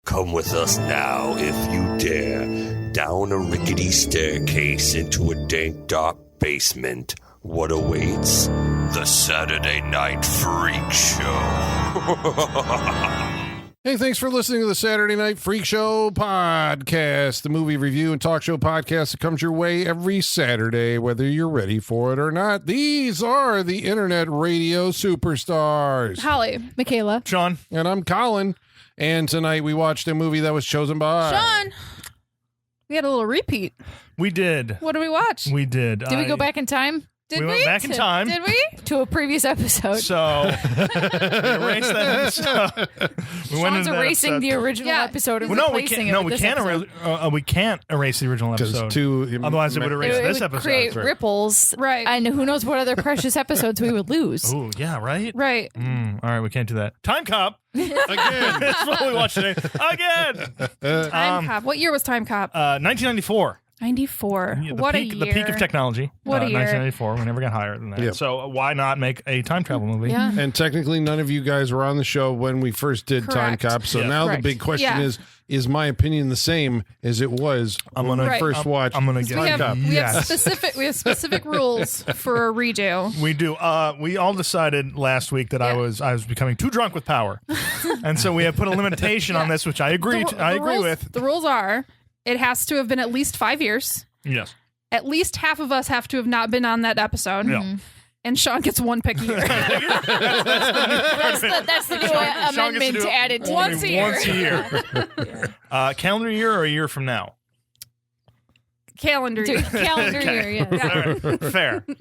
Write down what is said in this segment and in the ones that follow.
Come with us now, if you dare, down a rickety staircase into a dank, dark basement. What awaits? The Saturday Night Freak Show. Hey, thanks for listening to the Saturday Night Freak Show podcast, the movie review and talk show podcast that comes your way every Saturday, whether you're ready for it or not. These are the internet radio superstars. Holly. Michaela. Sean. And I'm Colin. And tonight we watched a movie that was chosen by... Sean. We had a little repeat. We did. What did we watch? We did. Did we go back in time? Did we went back in time. Did we? To a previous episode. So, we erased that episode. We went Sean's into that erasing episode. the original episode and Well, no, we replacing can't. it No, with we this can't. episode. We can't erase the original episode. Otherwise, it would erase It this would episode. create ripples, Right. and who knows what other precious episodes we would lose. Oh, yeah, right? Right. All right, we can't do that. TimeCop. Again. That's what we watched today. Again. Time Cop. What year was Time Cop? 1994. 94. The What peak, a year. The peak of technology. What a year. 1994. We never got higher than that. Yep. So why not make a time travel movie? Yeah. And technically, none of you guys were on the show when we first did Correct. Time Cop. So Yeah. now Correct. the big question Yeah. is my opinion the same as it was when I first watched I'm gonna We get have, Cop. we have Yes. specific rules for a redo. We do. We all decided last week that I was becoming too drunk with power, and so we have put a limitation on this, which I agree. I agree rules, with. The rules are it has to have been at least 5 years. Yes. At least half of us have to have not been on that episode. Yeah. And Sean gets one pick a year. That's the new Sean amendment gets to do it added to once this. a year. Once a year. Calendar year or a year from now? Calendar year. Calendar year, yeah. All right.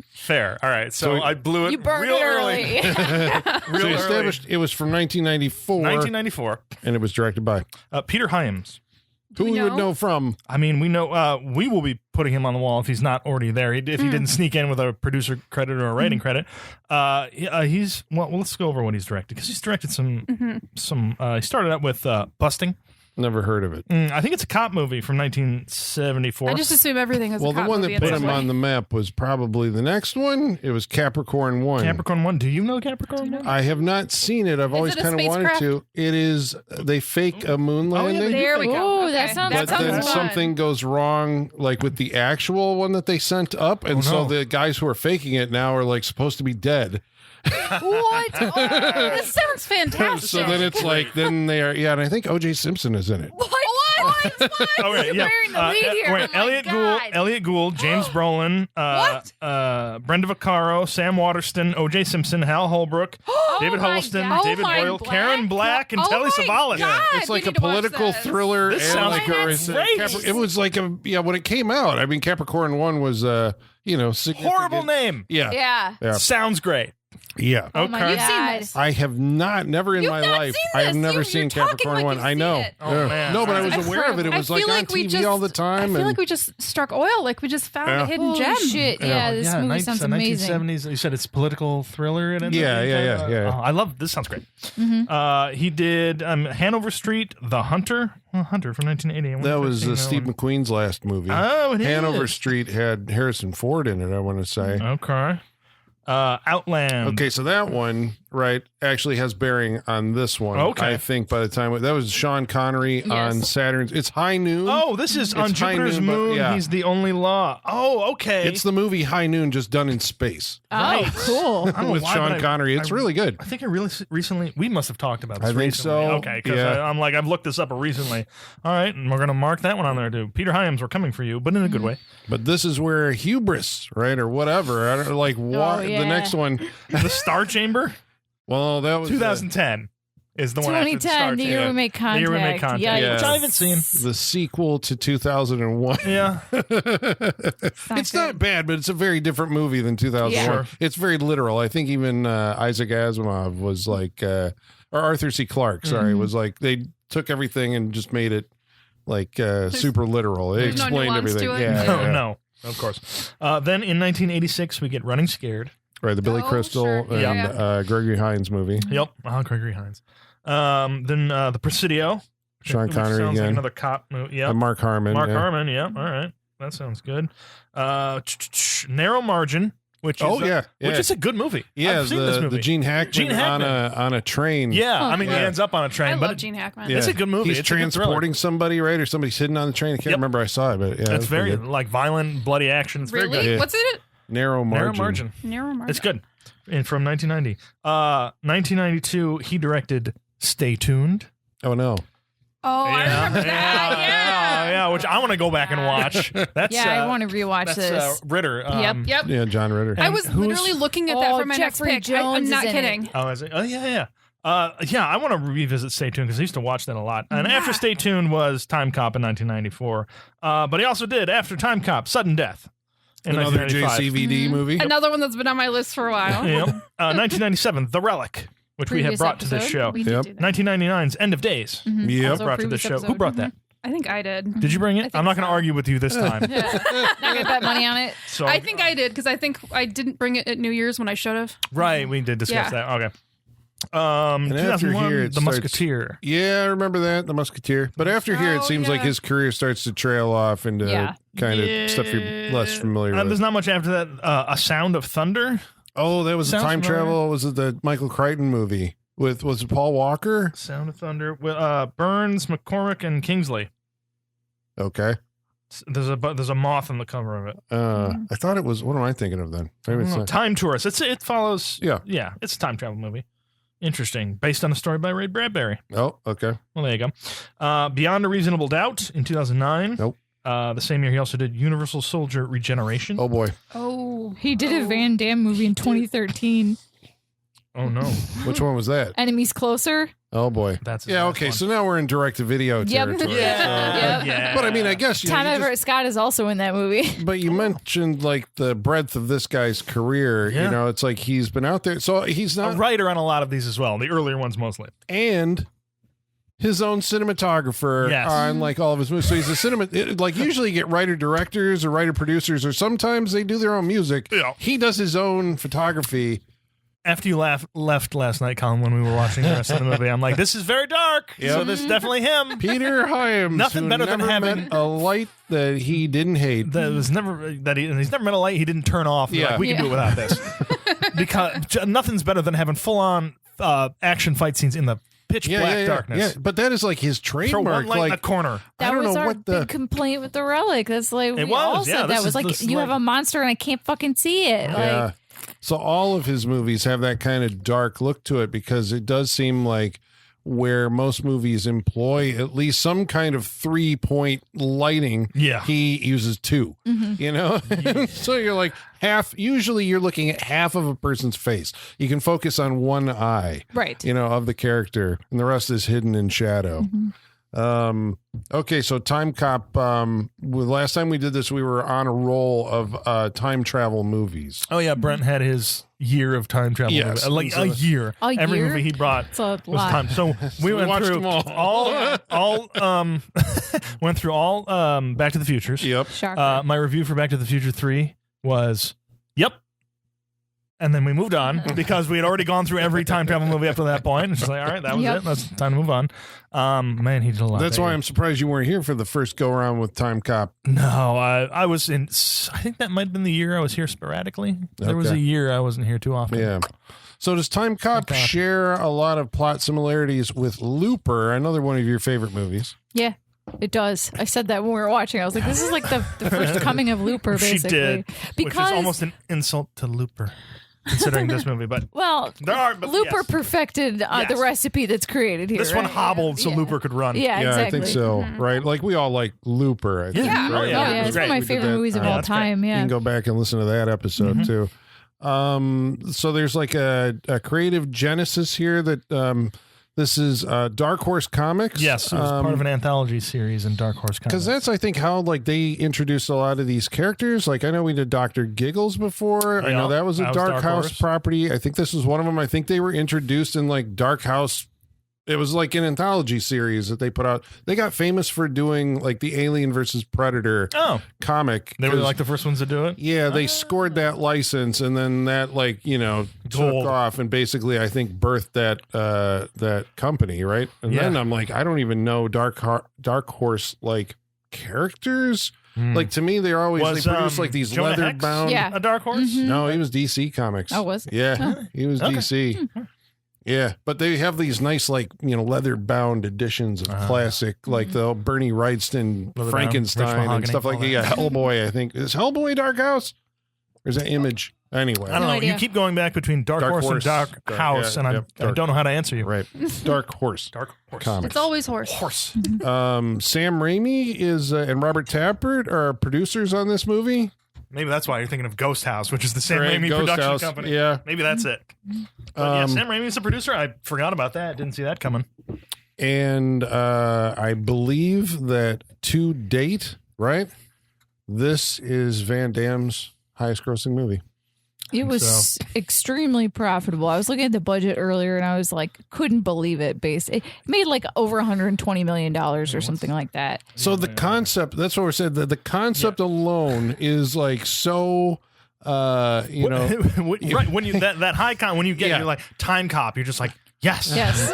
Fair. All right. So I blew it You burned real it early. So Real you early. established it was from 1994, 1994. and it was directed by Peter Hyams. who we we would know? know from. I mean, we know we will be putting him on the wall if he's not already there. If he didn't sneak in with a producer credit or a writing credit, he's well. Let's go over what he's directed because he's directed some. He started out with Busting. Never heard of it. I think it's a cop movie from 1974. I just assume everything is Well, a the cop one movie that in put some him way. on the map was probably the next one. It was Capricorn 1. Capricorn 1. Do you know Capricorn 1? I have not seen it. I've always it a kind of wanted spacecraft? to. It is. They fake a moon Oh, yeah, landing. they do. There we go. Ooh, Okay. that sounds But then fun. something goes wrong, like with the actual one that they sent up, and so no. the guys who are faking it now are like supposed to be dead. What? Oh, this sounds fantastic. So then it's like, then they are, and I think O.J. Simpson is in it. What? Oh, right, yeah. Wearing the lead here. Wait, Oh, my Elliot God. Gould, James Brolin, Brenda Vaccaro, Sam Waterston, O.J. Simpson, Hal Holbrook, David my Holston, God. David Oh, my Boyle, Black. Karen Black, and Oh, Telly my Savalas. God. It's like we a need to watch political this. thriller. This and sounds like great. it was like when it came out. I mean, Capricorn 1 was, significant. Horrible name. Yeah. Yeah. Sounds great. Yeah. Oh my Okay. You've seen God. this. I have never in You've my not life. seen I have this. never You're seen talking Capricorn like 1. you've I know. seen it. Oh, man. No, but I was I've aware of it. It I was like feel on we TV just- all the time. I feel like we just struck oil. Like we just found Yeah. a hidden Holy gem. shit. Yeah, this movie sounds amazing. 1970s. You said it's political thriller. It ended up Yeah. being? Oh, I love this. Sounds great. He did Hanover Street, The Hunter. Hunter from 1980. I wonder that if I've was seen that Steve one. McQueen's last movie. Oh, it Hanover is. Street had Harrison Ford in it, I want to say. Okay. Outland. Okay, so that one, right, actually has bearing on this one. Okay. I think by the time that was Sean Connery on Saturn's. It's High Noon. Oh, this is on It's High Jupiter's Noon, but- moon. yeah. He's the only law. Oh, okay. It's the movie High Noon, just done in space Oh, cool. I don't know with why, Sean but Connery. It's really good. I think I really recently. We must have talked about this. I think recently. so, Okay, because yeah. I'm like I've looked this up recently. All right, and we're gonna mark that one on there too. Peter Hyams, we're coming for you, but in a good way. But this is where hubris, right, or whatever. I don't like what yeah. the next one. The Star Chamber, Well, that was 2010 is the one. After the Star 2010, the year Chamber. we make contact. The year we make contact, Yeah, which I haven't seen. the sequel to 2001. Yeah, It's not bad, but it's a very different movie than 2001. Yeah. Sure. It's very literal. I think even Isaac Asimov was like, or Arthur C. Clarke, sorry, was like, they took everything and just made it like super literal. It there's no explained nuance everything. to it? Yeah, no, yeah. no, of course. Then in 1986, we get Running Scared. Right, the Billy Oh, Crystal sure. and Yeah. Gregory Hines movie. Yep, Gregory Hines. Then the Presidio. Sean which Connery sounds like again. another cop movie. Yep. Mark Harmon. Mark yeah. Harmon. Yep. All right, that sounds good. Narrow Margin. which is which is a good movie. Yeah, I've seen this movie. the Gene Hackman, on a train. Yeah, I mean, he ends up on a train. I but love Gene Hackman. Yeah. It's a good movie. He's It's a good transporting somebody, right? Or somebody's hidden on the train. I can't remember. I saw it, but yeah. It's very like violent, bloody action. It's very Really? good. Yeah. What's it? Narrow margin. Narrow margin. It's good. And from 1990. 1992, he directed Stay Tuned. Oh, no. Oh, I remember that. Yeah, which I want to go back and watch. That's I want to rewatch that's this. Ritter. Yep. Yeah, John Ritter. I was who's- literally looking at that for my Jeffrey next pick. I'm Jones not is in kidding. it. Oh, is it? Oh, yeah. I want to revisit Stay Tuned because I used to watch that a lot. And after Stay Tuned was TimeCop in 1994. But he also did, after TimeCop, Sudden Death in Another 1995. JCVD movie. Another one that's been on my list for a while. Yep. 1997, The Relic, which we have Previous brought to this episode, show. we did Yep. do that. 1999's End of Days. Yep. Also Brought to this previous show. Who episode. brought that? I think I did. Did you bring it? think I'm not going to so. argue with you this time. Not gonna bet money on it. So I think I did because I think I didn't bring it at New Year's when I should have. Right, we did discuss Yeah. that. Okay. And after 2001, here, it The starts- Musketeer. Yeah, I remember that, The Musketeer. But after here, it Oh, seems like yeah. his career starts to trail off into Yeah. kind of stuff you're less familiar with. There's not much after that. A Sound of Thunder. Oh, that was the Sounds time familiar. travel. Was it the Michael Crichton movie with, was it Paul Walker? Sound of Thunder with Burns, McCormick, and Kingsley. Okay. There's a moth on the cover of it. I thought it was, what am I thinking of then? Maybe it's not. Time Tourist. It follows. Yeah. It's a time travel movie. Interesting, based on a story by Ray Bradbury. Oh, okay. Well, there you go. Beyond a Reasonable Doubt in 2009. Nope. The same year, he also did Universal Soldier Regeneration. Oh, boy. Oh, He did a Van Damme movie in 2013. Oh, no. Which one was that? Enemies Closer. Oh, boy. That's his Yeah, last okay. one. So now we're in direct-to-video Yep. territory. Yep. Yeah. But I mean, I guess you, Tom you just- Everett Scott is also in that movie. but you mentioned like the breadth of this guy's career. Yeah. You know, it's like he's been out there. So he's a not, writer on a lot of these as well. The earlier ones mostly. and his own cinematographer Yes. on like all of his movies. So he's a like usually you get writer directors or writer producers, or sometimes they do their own music. Yeah. He does his own photography. After you left last night, Colin, when we were watching the rest of the movie, I'm like, this is very dark. Yep. So this is definitely him. Peter Hyams, Nothing who better than never having- met a light that he didn't hate. That was never that he's never met a light he didn't turn off. Yeah. Like, we can do it without this. Because nothing's better than having full on action fight scenes in the pitch black darkness. Yeah, but that is like his Throw trademark. one light in Like a corner. That I don't was know our what the big complaint with the Relic. That's like we was, all yeah, said this that was is- like this is you like- have a monster and I can't fucking see it. Yeah. Like So all of his movies have that kind of dark look to it because it does seem like where most movies employ at least some kind of 3-point lighting. Yeah. He uses 2, you know? So you're like usually you're looking at half of a person's face. You can focus on one eye, right. you know, of the character, and the rest is hidden in shadow. Okay, so TimeCop. Last time we did this, we were on a roll of time travel movies. Oh yeah, Brent had his year of time travel. Yes. Like a year. A Every year? movie he brought It's a was lot. time. So we went watched through them all. went through all Back to the Futures. Yep. Shocker. My review for Back to the Future 3 was, yep. And then we moved on because we had already gone through every time travel movie up to that point. It's just like, all right, that was Yep. it. That's time to move on. Man, he did a lot. That's that why year. I'm surprised you weren't here for the first go around with TimeCop. No, I was in. I think that might have been the year I was here sporadically. There was Okay. a year I wasn't here too often. Yeah. So does TimeCop Okay. share a lot of plot similarities with Looper, another one of your favorite movies? Yeah, it does. I said that when we were watching. I was like, this is like the first coming of Looper, She basically. did, which Because, is almost an insult to Looper, considering this movie. But well, there are but Looper yes. perfected the Yes. recipe that's created here. This one right? hobbled so Yeah. Looper could run. Yeah, Yeah, exactly. I think so. Right? Like we all like Looper. I think, Yeah. right? Oh, yeah. Oh, yeah, It was it's great. one of my We did favorite that. movies of Yeah, all that's great. time. You Yeah. can go back and listen to that episode too. So there's like a creative genesis here that this is Dark Horse Comics. Yes, it was part of an anthology series in Dark Horse Comics. Because that's, I think, how like they introduced a lot of these characters. Like I know we did Dr. Giggles before. I Yeah, know that was a that was Dark Dark House Horse. property. I think this was one of them. I think they were introduced in like Dark House. It was like an anthology series that they put out. They got famous for doing like the Alien versus Predator Oh, comic. they were 'Cause, like the first ones to do it. yeah, they scored that license, and then that took Gold. off, and basically I think birthed that company, right? And Yeah. then I'm like, I don't even know Dark Horse like characters. Like to me, they're always Was, they produce like these Jonah leather Hex bound. Yeah. a dark horse? No, he was DC Comics. Oh, was it? Yeah, he was Okay. DC. Yeah, but they have these nice, like, leather bound editions of classic, like the Bernie Wrightson, Leather-bound, Frankenstein, Rich and mahogany, stuff like all that. that. Yeah, Hellboy, I think. Is Hellboy Dark House? Or is that Image? Anyway. I don't No know. idea. You keep going back between Dark Horse and Dark House, yeah, and yep, I Dark- don't know how to answer you. Right. Dark Horse. Dark Horse. Comics. It's always horse. Horse. Sam Raimi is and Robert Tappert are producers on this movie. Maybe that's why you're thinking of Ghost House, which is the Sam Right, Raimi Ghost production House, company. yeah. Maybe that's it. But yeah, Sam Raimi's the producer. I forgot about that. Didn't see that coming. And I believe that to date, right, this is Van Damme's highest grossing movie. It was extremely profitable. I was looking at the budget earlier and I was like, couldn't believe it. It made like over $120 million or something like that. So the concept, that's what we said, the concept alone is like so, right when you that high when you get Yeah. you're like TimeCop, you're just like yes, Yes.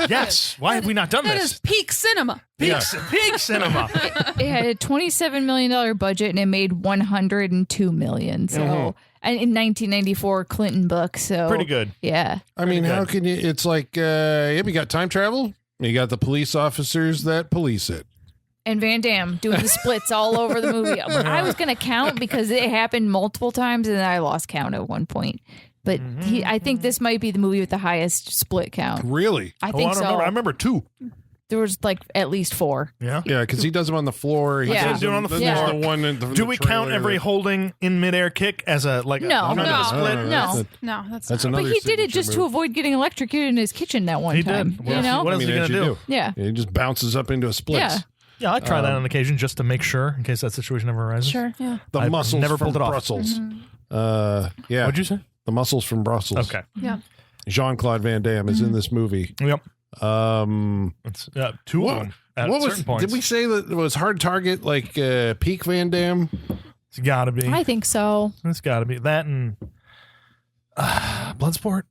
yes. Why have we not done That this? is peak cinema. Big, Yeah. big cinema. It had a $27 million budget and it made $102 million. So, and in 1994, Clinton book. So Pretty good. Yeah. I mean, good. how can you, it's like, you got time travel, you got the police officers that police it. And Van Damme doing the splits all over the movie. I was going to count because it happened multiple times and then I lost count at one point. But I think this might be the movie with the highest split count. Really? I I think so. remember. I remember two. There was like at least 4. Yeah. Yeah, because he does them on the floor. He Yeah. does Do it on the then there's floor. the one in the, Do we count trailer every that- holding in midair kick as a like No, a, no. a split? No. No. No, that's That's not. another But he did it signature just to move. avoid getting electrocuted in his kitchen that one He time. did. You Well, know? what else I mean, are you as gonna you do? do. Yeah. He just bounces up into a split. Yeah. Yeah, I'd try that on occasion just to make sure in case that situation ever arises. Sure. Yeah. The I've muscles never from pulled it off. Brussels. Yeah. What'd you say? The muscles from Brussels. Okay. Yeah. Jean-Claude Van Damme is in this movie. Yep. Um, It's, two what, of them at what certain was? points. Did we say that it was Hard Target like peak Van Damme? It's got to be. I think so. It's got to be that and Bloodsport.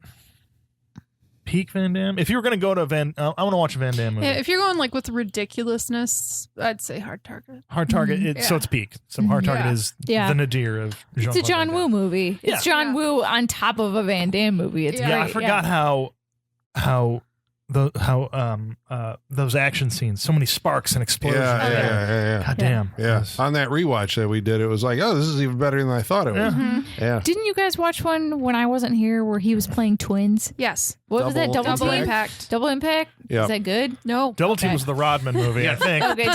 Peak Van Damme. If you were going to go to I want to watch a Van Damme movie. Yeah, if you're going like with ridiculousness, I'd say Hard Target. Hard Target. So Yeah. it's peak. So Hard Target Yeah. is Yeah. the nadir of It's a Jean-Claude John Van Woo Damme. movie. It's Yeah. John Yeah. Woo on top of a Van Damme movie. It's Yeah. Yeah, I great. forgot how those action scenes, so many sparks and explosions. Yeah. God damn. Yeah. On that rewatch that we did, it was like, oh, this is even better than I thought it was. Yeah. Yeah. Didn't you guys watch one when I wasn't here where he was playing twins? Yes. What was that? Double Double Impact? Impact. Double Impact? Yeah. Is that good? No. Double Team Okay. was the Rodman movie, I think. Okay,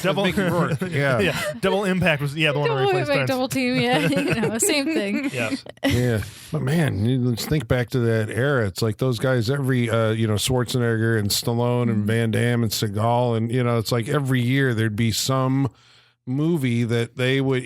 Double Mickey Rourke. Yeah. yeah. Double Impact was the one where he Double plays Impact, twins. Double Team, yeah. Same thing. Yeah. Yeah. But man, let's think back to that era. It's like those guys, every, Schwarzenegger and Stallone and Van Damme and Seagal. And, it's like every year there'd be some movie that they would,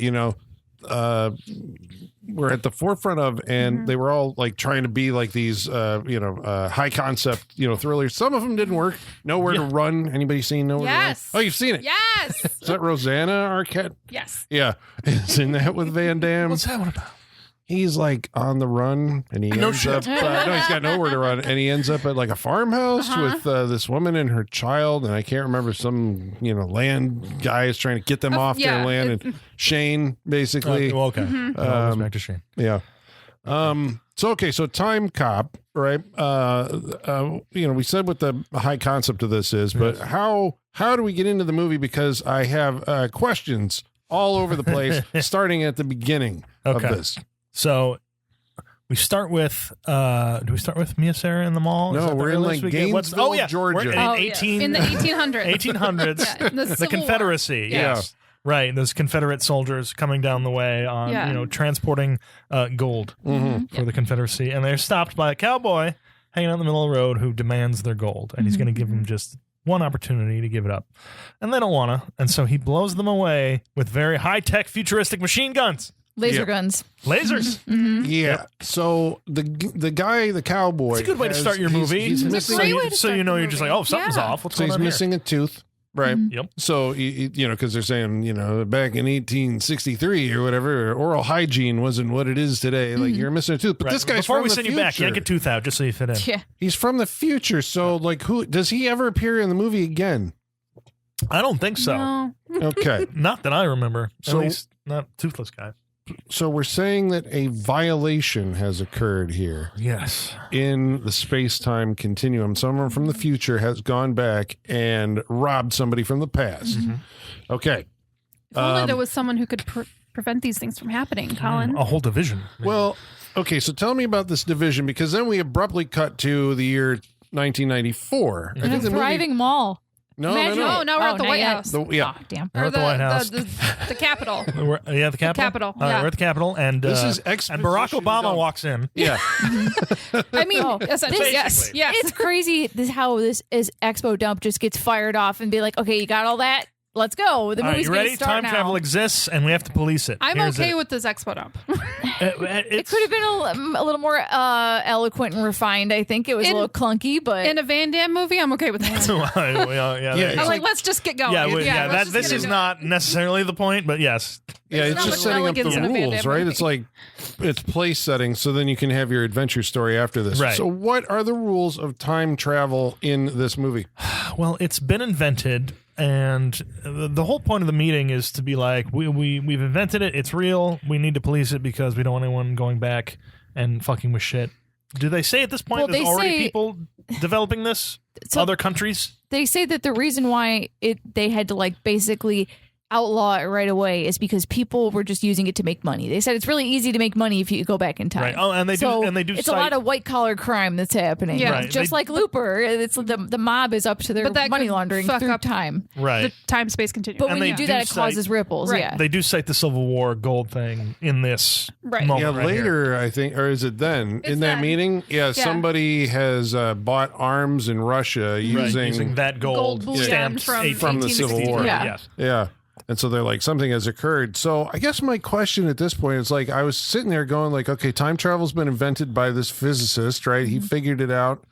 were at the forefront of, and they were all like trying to be like these, high concept, thrillers. Some of them didn't work. Nowhere to Run. Anybody seen Nowhere Yes. to Run? Oh, you've seen it. Yes. Is that Rosanna Arquette? Yes. Yeah. Is in that with Van Damme. What's that one about? He's like on the run and he ends shit. up, no, he's got nowhere to run. And he ends up at like a farmhouse with this woman and her child. And I can't remember, some, land guy is trying to get them off yeah, their land. And Shane, basically. Well, okay. Goes back to Shane. Yeah. So TimeCop, right? We said what the high concept of this is, but how do we get into the movie? Because I have questions all over the place, starting at the beginning of Okay. this. So we start with do we start with Mia Sarah in the mall? No, Is that the we're in, earliest like, we get? Gainesville, Georgia. We're in Oh, 18 in the 1800s. 1800s. Yeah, in the The Civil War. Confederacy. Yeah. Yes. Right, those Confederate soldiers coming down the way on, Yeah. transporting gold for the Confederacy, and they're stopped by a cowboy hanging out in the middle of the road who demands their gold, and he's going to give them just one opportunity to give it up, and they don't want to, and so he blows them away with very high-tech, futuristic machine guns, Laser Yeah. guns. lasers. Yeah. So the guy, the cowboy, It's a good way to start your he's- movie. He's It's a missing, great so way you, to so start you know the you're just like, movie. oh, something's Yeah. off. What's so going he's on here? missing a tooth, right? Yep. So because they're saying back in 1863 or whatever, oral hygiene wasn't what it is today. Like you're missing a tooth, but Right. this guy's Before from we the send future. you back, yank a tooth out just so you fit in. Yeah. He's from the future, so like, who does he ever appear in the movie again? I don't think so. No. Okay. Not that I remember. So- At least not Toothless Guy. So we're saying that a violation has occurred here Yes. in the space-time continuum. Someone from the future has gone back and robbed somebody from the past. Okay. If only there was someone who could prevent these things from happening, Colin. A whole division. Well, okay, so tell me about this division, because then we abruptly cut to the year 1994. I In a think the movie- thriving mall. No, Imagine- no, No, no. now we're at the not White yet. House. Yeah. Oh, damn. We're at the White House. The Capitol. The Capitol? Capitol, All right, yeah. we're at the Capitol, and This is and Barack exposition Obama dump. walks in. Yeah. I mean, Oh, essentially, this- yes. Yes. It's crazy how this is Expo Dump just gets fired off and be like, okay, you got all that? Let's go. The All right, movie's you going ready? to start Time now. travel exists, and we have to police it. I'm Here's okay it. with this expo dump. It could have been a little more eloquent and refined, I think. It was a In- little clunky, but... In a Van Damme movie, I'm okay with that. yeah, it's I'm like, let's just get going. yeah, let's that, just this get is into it. not necessarily the point, but yes. Yeah, it's not just much setting up the elegance in a Van rules, Damme right? movie. It's like it's place setting, so then you can have your adventure story after this. Right. So, what are the rules of time travel in this movie? Well, it's been invented, and the whole point of the meeting is to be like, we've invented it. It's real. We need to police it because we don't want anyone going back and fucking with shit. Do they say at this point Well, there's they already say- people developing this? So- Other countries? They say that the reason why they had to like basically outlaw it right away is because people were just using it to make money. They said it's really easy to make money if you go back in time. Right. Oh, and they So do it's cite- a lot of white collar crime that's happening. Yeah. Right. Just They- like Looper, it's the mob is up to their But that money could laundering fuck through up time. Right. The time space continuum. But And when they you do do that, it cite- causes ripples. Right. Yeah. They do cite the Civil War gold thing in this Right. moment. Yeah, right here. later, I think, or is it then? It's in that then. meeting? Yeah, somebody has bought arms in Russia Right, using. using that gold bullion stamped from 1863. From the Civil War. Yeah. Yes. Yeah. And so they're like, something has occurred. So I guess my question at this point is like, I was sitting there going like, okay, time travel's been invented by this physicist, right? He figured it out.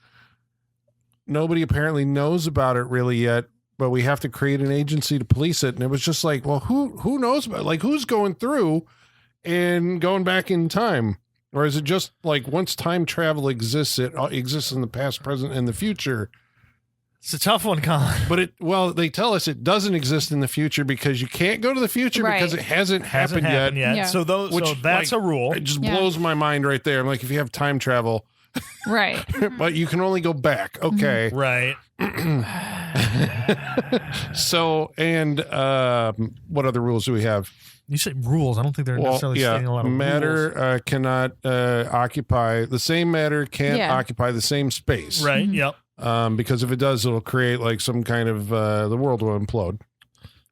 Nobody apparently knows about it really yet, but we have to create an agency to police it. And it was just like, well, who knows about it? Like, who's going through and going back in time? Or is it just like once time travel exists, it exists in the past, present, and the future? It's a tough one, Colin. But they tell us it doesn't exist in the future because you can't go to the future Right. because it hasn't Hasn't happened happened yet. Yeah. So those, Which, so that's like, a rule. It just Yeah. blows my mind right there. I'm like, if you have time travel, Right. but you can only go back. Okay. Right. So, and what other rules do we have? You say rules. I don't think they're necessarily stating a lot of rules. matter cannot occupy the same matter can't Yeah. occupy the same space. Right. Yep. Because if it does, it'll create like some kind of the world will implode.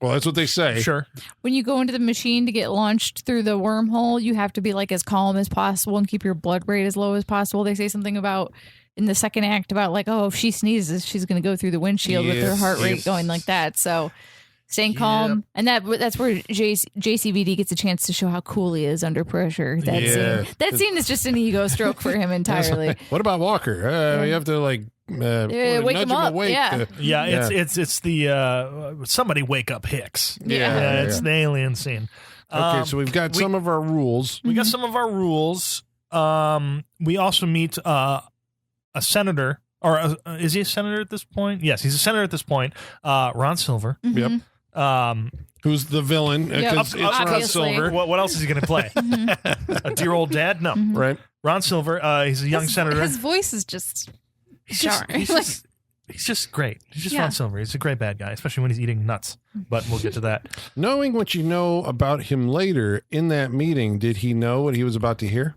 Well, that's what they say. Sure. When you go into the machine to get launched through the wormhole, you have to be like as calm as possible and keep your blood rate as low as possible. They say something about in the second act about like, oh, if she sneezes, she's going to go through the windshield with her Yes, heart rate yes. going like that. So staying calm. And that's where JCVD gets a chance to show how cool he is under pressure. Yeah. That scene is just an ego stroke for him entirely. What about Walker? You have to like wake nudge him up, awake yeah. to- Yeah. It's the somebody wake up Hicks. Yeah. It's the alien scene. Okay, so we've got some of our rules. We got some of our rules. We also meet a senator, or is he a senator at this point? Yes, he's a senator at this point. Ron Silver. Yep. Who's the villain? Yeah, Because it's Ron obviously. Silver, What else is he going to play? A dear old dad? No. right? Ron Silver. He's a young senator. His voice is just He's just, jarring. he's just great. He's just Yeah. Ron Silver. He's a great bad guy, especially when he's eating nuts. But we'll get to that. Knowing what you know about him later in that meeting, did he know what he was about to hear?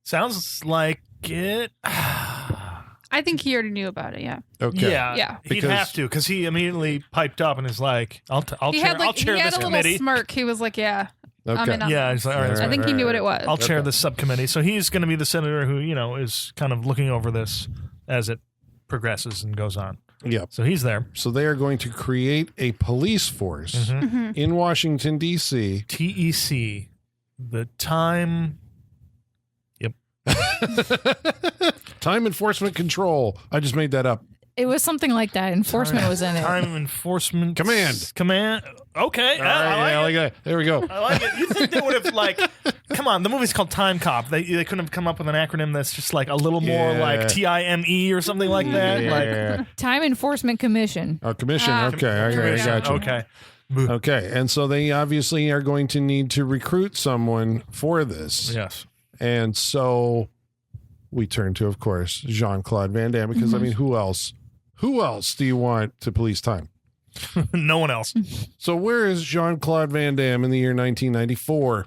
Sounds like it. I think he already knew about it. Yeah. Okay. Yeah. He'd Because- have to because he immediately piped up and is like, "I'll He chair, had like I'll chair he had this a little committee." smirk. He was like, "Yeah, I'm Okay. in on Yeah, it." he's like, all right, I I think he knew what it was. I'll chair Okay. this subcommittee. So he's going to be the senator who, is kind of looking over this as it progresses and goes on. Yeah. So he's there. So they are going to create a police force Mm-hmm. in Washington, D.C. TEC, the time. Yep. Time Enforcement Control. I just made that up. It was something like that. Enforcement was in it. Time enforcement Command. Okay. All right, I like that. There we go. I like it. You think they would have, like, come on, the movie's called TimeCop. They couldn't have come up with an acronym that's just like a little more like TIME or something like that. Like Time Enforcement Commission. Oh, commission. Okay, I got you. Okay. Okay, and so they obviously are going to need to recruit someone for this. Yes. And so we turn to, of course, Jean-Claude Van Damme, because, I mean, who else? Who else do you want to police time? No one else. So where is Jean-Claude Van Damme in the year 1994?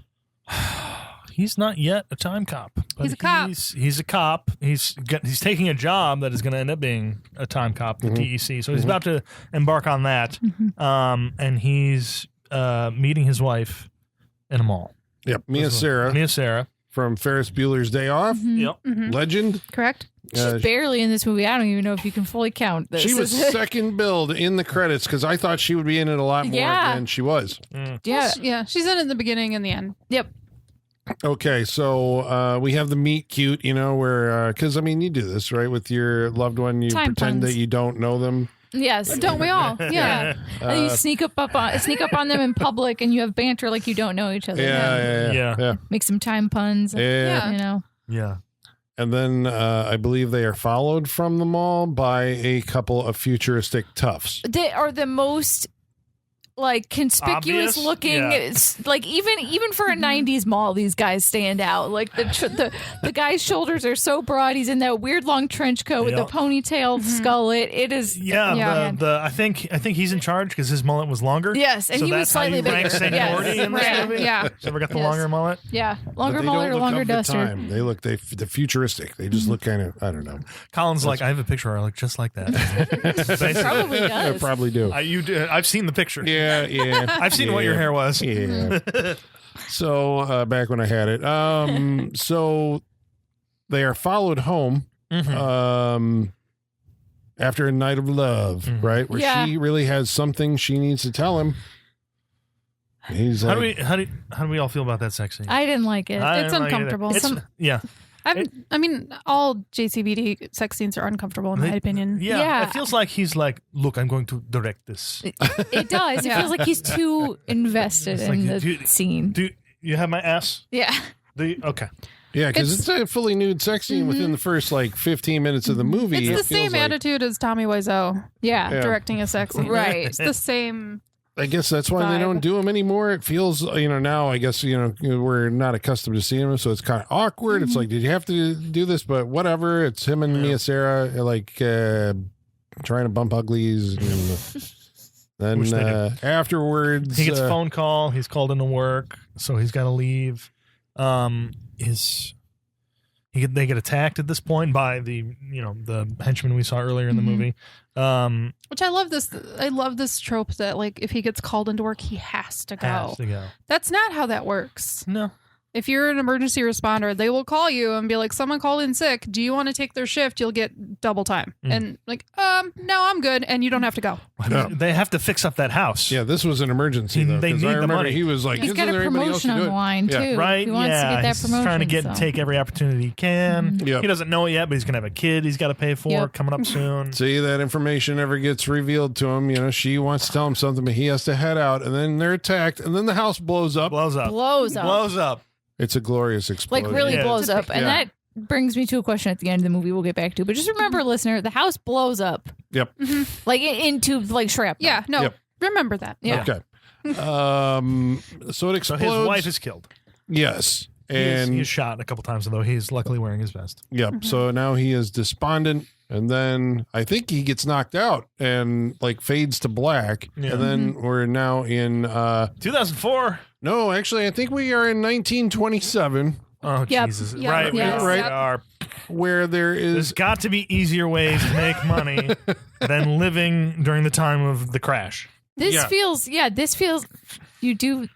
He's not yet a time cop. But He's a cop. He's a cop. He's taking a job that is going to end up being a time cop, the TEC. So he's about to embark on that. And he's meeting his wife in a mall. Yep, Mia Sara from Ferris Bueller's Day Off. Yep. Legend. Correct. She's barely in this movie. I don't even know if you can fully count this. She was second billed in the credits because I thought she would be in it a lot more than she was. Yeah, she's in it in the beginning and the end. Yep. Okay, so we have the meet cute, you know, where because I mean you do this right with your loved one, you Time pretend puns. that you don't know them. Yes. Don't we all? Yeah. And you sneak up on them in public, and you have banter like you don't know each other. Yeah. Make some time puns. Yeah. You know. Yeah. And then I believe they are followed from the mall by a couple of futuristic toughs. They are the most like conspicuous Obvious? looking. Yeah. Like even for a '90s mall, these guys stand out. Like the guy's shoulders are so broad. He's in that weird long trench coat with the ponytail skullet. It is. I think he's in charge because his mullet was longer. Yes, and so he was that's how slightly you rank bigger. seniority in this Right. movie. Yeah. So ever got the longer mullet? Yeah, But longer they mullet don't or look longer of the duster. time. They look the futuristic. They just look kind of I don't know. Colin's like, I have a picture where I look just like that. Probably I does. probably do. I've seen the picture. Yeah. I've seen what your hair was. Yeah. So back when I had it. So they are followed home after a night of love, right? Where she really has something she needs to tell him. He's How like, do we all feel about that sex scene? I didn't like it. I It's didn't like it either. uncomfortable. Yeah. I mean, all JCVD sex scenes are uncomfortable in my opinion. Yeah. It feels like he's like, look, I'm going to direct this. It does. It Yeah. feels like he's too invested It's in like, the scene. Do you have my ass? Yeah. Okay. yeah, because it's a fully nude sex scene within the first like 15 minutes of the movie. It's It the feels same like- attitude as Tommy Wiseau Yeah. directing a sex scene. Right. It's the same. I guess that's why they vibe. don't do them anymore. It feels, now I guess, we're not accustomed to seeing them. So it's kind of awkward. It's like, did you have to do this? But whatever. It's him and Mia Sara like trying to bump uglies. And Which they then afterwards. He gets a phone call. He's called into work, so he's got to leave. They get attacked at this point by the henchman we saw earlier in the movie. Which I love this. I love this trope that like if he gets called into work, he has to go. Has to go. That's not how that works. No. If you're an emergency responder, they will call you and be like, someone called in sick. Do you want to take their shift? You'll get double time. And like, no, I'm good. And you don't have to go. No. They have to fix up that house. Yeah, this was an emergency, though. They 'cause need I the remember money. he was like, He's isn't got a there anybody else promotion to do on it? the line, Yeah. too. Right? He wants to get that he's promotion. trying to so. take every opportunity he can. Yep. He doesn't know it yet, but he's going to have a kid he's got to pay for coming up soon. See, that information never gets revealed to him. She wants to tell him something, but he has to head out, and then they're attacked, and then the house blows up. Blows up. Blows up. Blows up. It's a glorious explosion. Like really Yeah. blows up. And that brings me to a question at the end of the movie we'll get back to. But just remember, listener, the house blows up. Yep. Like into like shrapnel. Yeah, no, Yep. remember that. Yeah. Okay. So it explodes. So his wife is killed. Yes. And And he's shot a couple times, although he's luckily wearing his vest. yep. So now he is despondent, and then I think he gets knocked out and like fades to black. Yeah. And then we're now in 2004. no, actually I think we are in 1927, Oh, Yep. Jesus. Yep. Right. Yes. We Right. are. where there There's is got to be easier ways to make money than living during the time of the crash. This Yeah. feels you do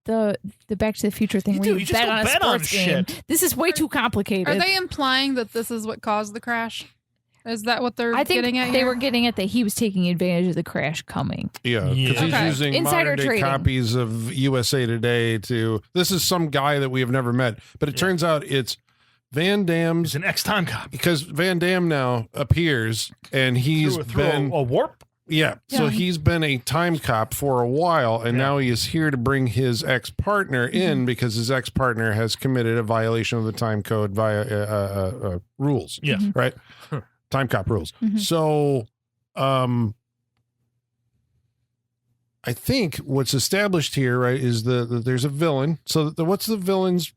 the Back to the Future thing You where do, you you just bet go on a bet on sports game. shit. This is way too complicated. Are they implying that this is what caused the crash? Is that what they're I think getting at they here? were getting at that he was taking advantage of the crash coming. yeah, because Yeah. he's Okay. using Insider modern day trading. copies of USA Today to. This is some guy that we have never met, but it turns out it's Van Damme's. He's an ex-time cop. Because Van Damme now appears and he's Through been a warp. Yeah. So Yeah. he's been a time cop for a while, and now he is here to bring his ex-partner in because his ex-partner has committed a violation of the time code via rules. Yeah. Right? Time cop rules. Mhm. So I think what's established here, right, is that there's a villain. So what's the villain's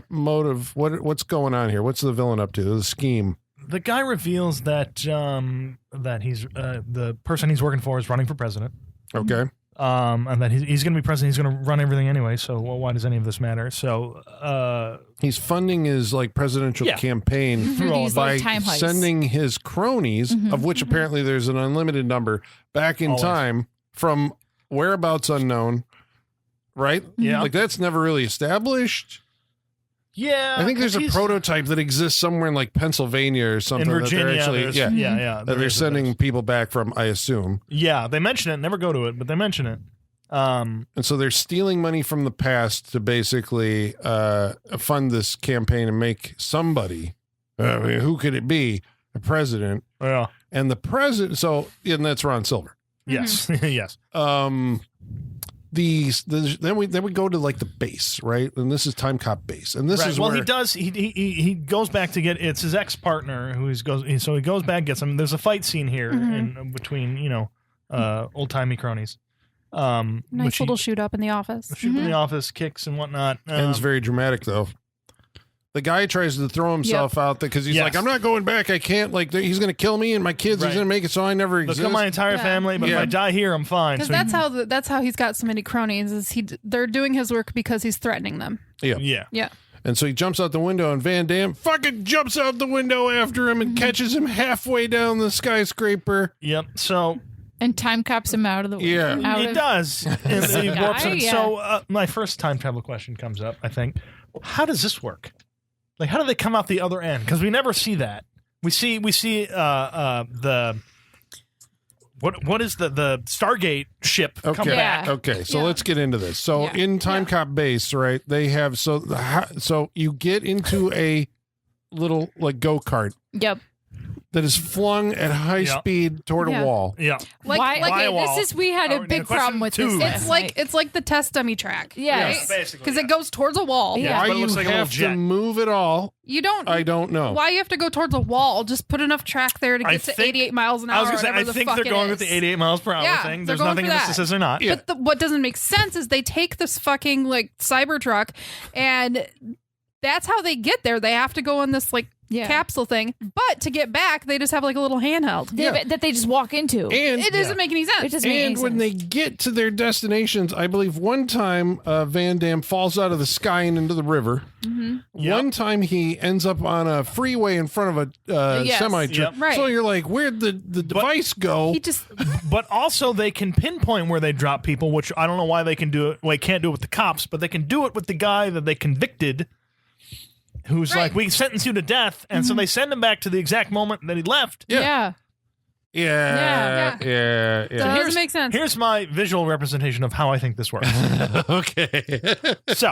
motive? What's going on here? What's the villain up to? The scheme. The guy reveals that that he's the person he's working for is running for president. Okay. And that he's going to be president. He's going to run everything anyway. So why does any of this matter? So He's funding his like presidential campaign Through these by like time heists. sending his cronies, of which apparently there's an unlimited number, back in Always. time from whereabouts unknown. Right? Yeah. Like that's never really established. yeah, I think there's a he's- prototype that exists somewhere in like Pennsylvania or something. in Virginia. that they're actually, there's- yeah, yeah. that there they're is a sending bit. people back from, I assume. Yeah, they mention it. Never go to it, but they mention it. And so they're stealing money from the past to basically fund this campaign and make somebody, I mean, who could it be, a president? Yeah. And the president, and that's Ron Silver. Yes. yes. Then we go to like the base, right? And this is Time Cop base, and this Right. is Well, where he does. He goes back to get. It's his ex partner who so he goes back, gets him. There's a fight scene here in between old timey cronies. Nice which little shoot up in the office. shoot in the office, kicks and whatnot. ends very dramatic though. The guy tries to throw himself out there because he's Yes. like, I'm not going back. I can't. Like, he's going to kill me and my kids. Right. He's going to make it so I never They'll exist. kill my entire Yeah. family, but if Yeah. I die here, I'm fine. Because So that's how he's got so many cronies. Is they're doing his work because he's threatening them. Yeah. Yeah. And so he jumps out the window, and Van Damme fucking jumps out the window after him and catches him halfway down the skyscraper. Yep. So And time cops him out of the way. Yeah. Out he of- does. And he warps it. Yeah. So my first time travel question comes up. I think, how does this work? Like, how do they come out the other end? Because we never see that. We see the what is the Stargate ship come Okay. back? Okay. So Yeah. let's get into this. So Yeah. in Time Cop base, right? They have so you get into a little like go-kart Yep. that is flung at high Yeah. speed toward Yeah. a wall. Yeah. Why? Why a wall? We had a Oh, big question problem with two. this. It's last It's night. like the test dummy track. Yes. Basically. Because it goes towards a wall. Yeah. Why but it you looks like a little have to jet. move it all, You don't. I don't know. Why you have to go towards a wall? Just put enough track there to I get to think- 88 miles an hour. I was gonna say, whatever I the think fuck they're it going is. with the 88 miles per hour Yeah, thing. they're There's going nothing for in this that. that says they're not. Yeah. But what doesn't make sense is they take this fucking like Cybertruck, and that's how they get there. They have to go on this like Yeah. capsule thing, but to get back, they just have like a little handheld. That they just walk into. And It doesn't make any sense. It doesn't make and any when sense. they get to their destinations, I believe one time Van Damme falls out of the sky and into the river. Yep. One time he ends up on a freeway in front of a Yes. semi truck. Yep. Right. So you're like, where'd the device go? He just But also they can pinpoint where they drop people, which I don't know why they can do it. Well, they can't do it with the cops, but they can do it with the guy that they convicted, who's Right. like, we sentence you to death, and so they send him back to the exact moment that he left. Yeah. Yeah. Yeah. doesn't make sense. Here's my visual representation of how I think this works. Okay. So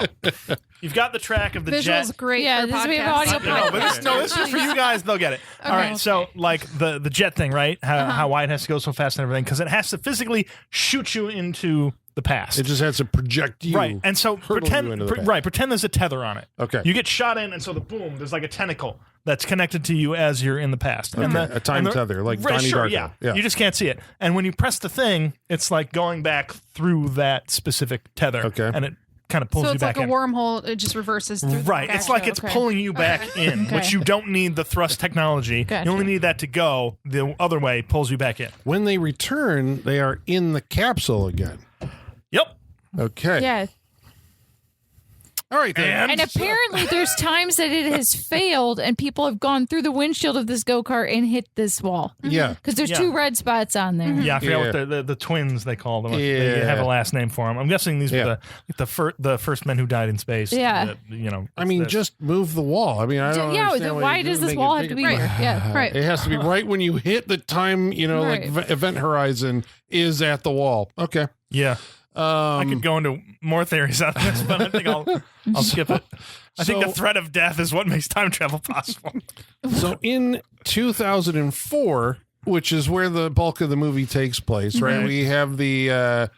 you've got the track of the Visuals jet. great. Yeah, for this we have podcasts. audio No, but this is for you guys. They'll get it. All right. So, like the jet thing, right? How why it has to go so fast and everything, because it has to physically shoot you into the past. It just has to project you. Right. And so hurtle pretend you into the past. pretend there's a tether on it. Okay. You get shot in, and so there's like a tentacle that's connected to you as you're in the past. And Okay, a time tether, like right, Donnie sure, Darko. yeah. You just can't see it. And when you press the thing, it's like going back through that specific tether. Okay. And it kind of pulls So you it's back like a in. wormhole. It just reverses through. Right. The It's like it's Okay. pulling you back in, Okay. which you don't need the thrust technology. Gotcha. You only need that to go. The other way pulls you back in. When they return, they are in the capsule again. Yep. Okay. Yeah. All right. Then. And apparently there's times that it has failed and people have gone through the windshield of this go-kart and hit this wall. Yeah. Because there's Yeah. 2 red spots on there. Yeah, I forgot Yeah. what the twins they call them. Yeah. They have a last name for them. I'm guessing these Yeah. were the first men who died in space. Yeah. that, you know. I mean, that- just move the wall. I mean, I don't Yeah, understand why you does do this make wall it have to bigger. be there? Yeah. Right. It has to be right when you hit the time, Right. like event horizon is at the wall. Okay. yeah. I could go into more theories on this, but I think I'll skip it. I think So- the threat of death is what makes time travel possible. So in 2004, which is where the bulk of the movie takes place, right? Right. We have the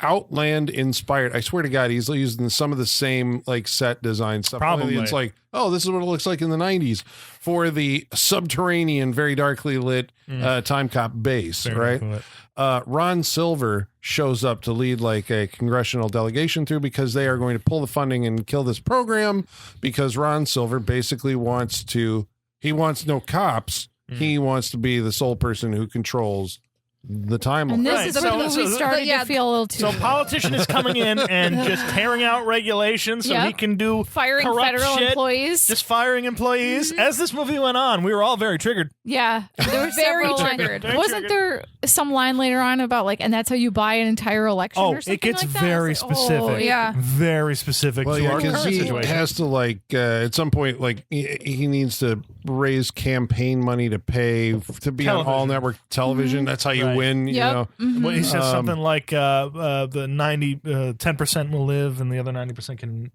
Outland inspired. I swear to God, he's using some of the same like set design stuff. Probably. It's like, oh, this is what it looks like in the 90s for the subterranean, very darkly lit TimeCop base, Very right? cool. Ron Silver shows up to lead like a congressional delegation through because they are going to pull the funding and kill this program because Ron Silver basically wants no cops. He wants to be the sole person who controls the timeline. And this Right, is so- when we started yeah, to feel a little too. So politician is coming in and just tearing out regulations so Yep. he can do firing corrupt federal shit, employees. just firing employees. As this movie went on, we were all very triggered. Yeah, there were Very several. triggered. Very Wasn't triggered. there some line later on about like, and that's how you buy an entire election? Oh, or something it gets like that? very I was like, specific. oh, Yeah. Very specific Well, to yeah, our because current he situation. has to like at some point, like he needs to raise campaign money to pay to be on all Television. network television. That's how you Right. win. You Yep. know, Mhm. Well, he says Um, something like the 10% will live and the other 90% can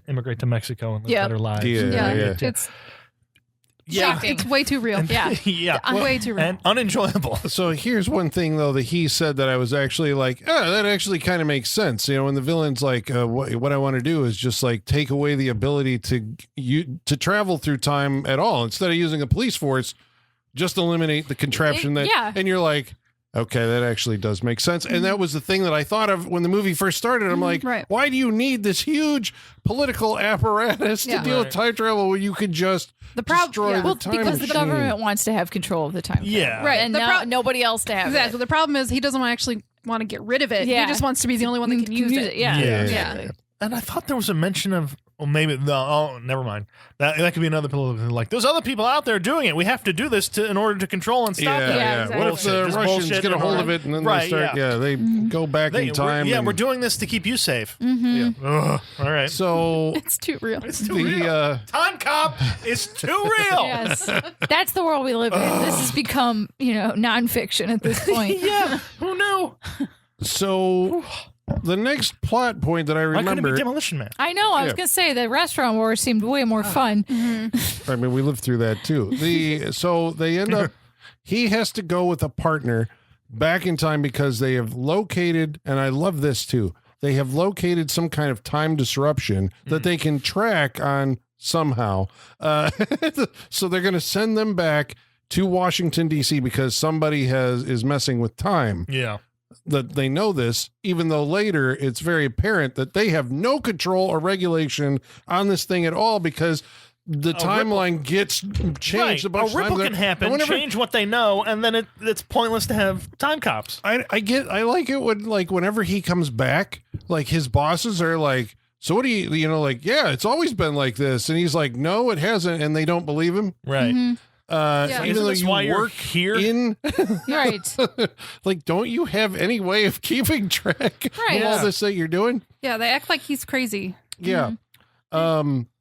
immigrate to Mexico and live Yep. better lives. Yeah, yeah. It's Yeah. Shocking. it's way too real. Yeah. Yeah. Way too real. And unenjoyable. So here's one thing though that he said that I was actually like, that actually kind of makes sense. You know, when the villain's like, what I want to do is just like take away the ability to travel through time at all instead of using a police force, just eliminate the contraption that. Yeah. And you're like, okay, that actually does make sense. And that was the thing that I thought of when the movie first started. I'm like, Right. why do you need this huge political apparatus to Yeah. deal with Right. time travel when you could just The prob- destroy yeah. the Well, time because the machine? government wants to have control of the time. Yeah. Right. And The now pro- nobody else to have Exactly. The problem is he doesn't actually want to get rid of it. Yeah. He just wants to be the only one that can use it. Yeah. Yeah. Yeah. And I thought there was a mention of, well, maybe no. Oh, never mind. That could be another political. Like, there's other people out there doing it. We have to do this in order to control and stop Yeah, them. yeah. exactly. What if Bullshit. the Just Russians bullshit get a and hold all of that. it and then Right, they start? yeah. Yeah, they go back in time. Yeah, and- we're doing this to keep you safe. Yeah. Ugh, all right. So It's too real. It's too the real. Time Cop is too real. Yes. That's the world we live in. This has become, nonfiction at this point. Yeah. Who knew? so the next plot point that I Why couldn't it be remember. Demolition Man? I know. I was Yeah. going to say the restaurant war seemed way more fun. I mean, we lived through that too. So they end up. He has to go with a partner back in time because they have located, and I love this too. They have located some kind of time disruption that they can track on somehow. So they're going to send them back to Washington D.C. because somebody is messing with time. Yeah. That they know this, even though later it's very apparent that they have no control or regulation on this thing at all because the timeline gets changed Right. a bunch A ripple of times. can happen, And whenever- change what they know, and then it's pointless to have time cops. I like it when whenever he comes back, like his bosses are like, so what do you like, yeah, it's always been like this. And he's like, no, it hasn't. And they don't believe him. Right. Yeah. Even Isn't though this you why you're work here? in, Right. like, don't you have any way of keeping track Right. of all Yeah. this that you're doing? Yeah, they act like he's crazy. Yeah.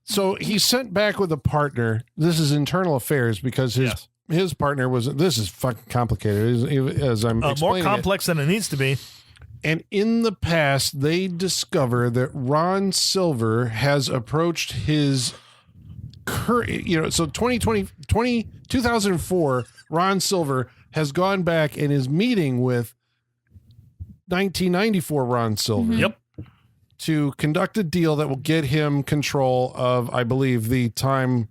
So he's sent back with a partner. This is internal affairs because his partner was. This is fucking complicated as I'm More explaining complex than it needs to be. it. And in the past, they discover that Ron Silver has approached his current. So 2004, Ron Silver has gone back and is meeting with 1994 Ron Silver. Yep. To conduct a deal that will get him control of, I believe, the time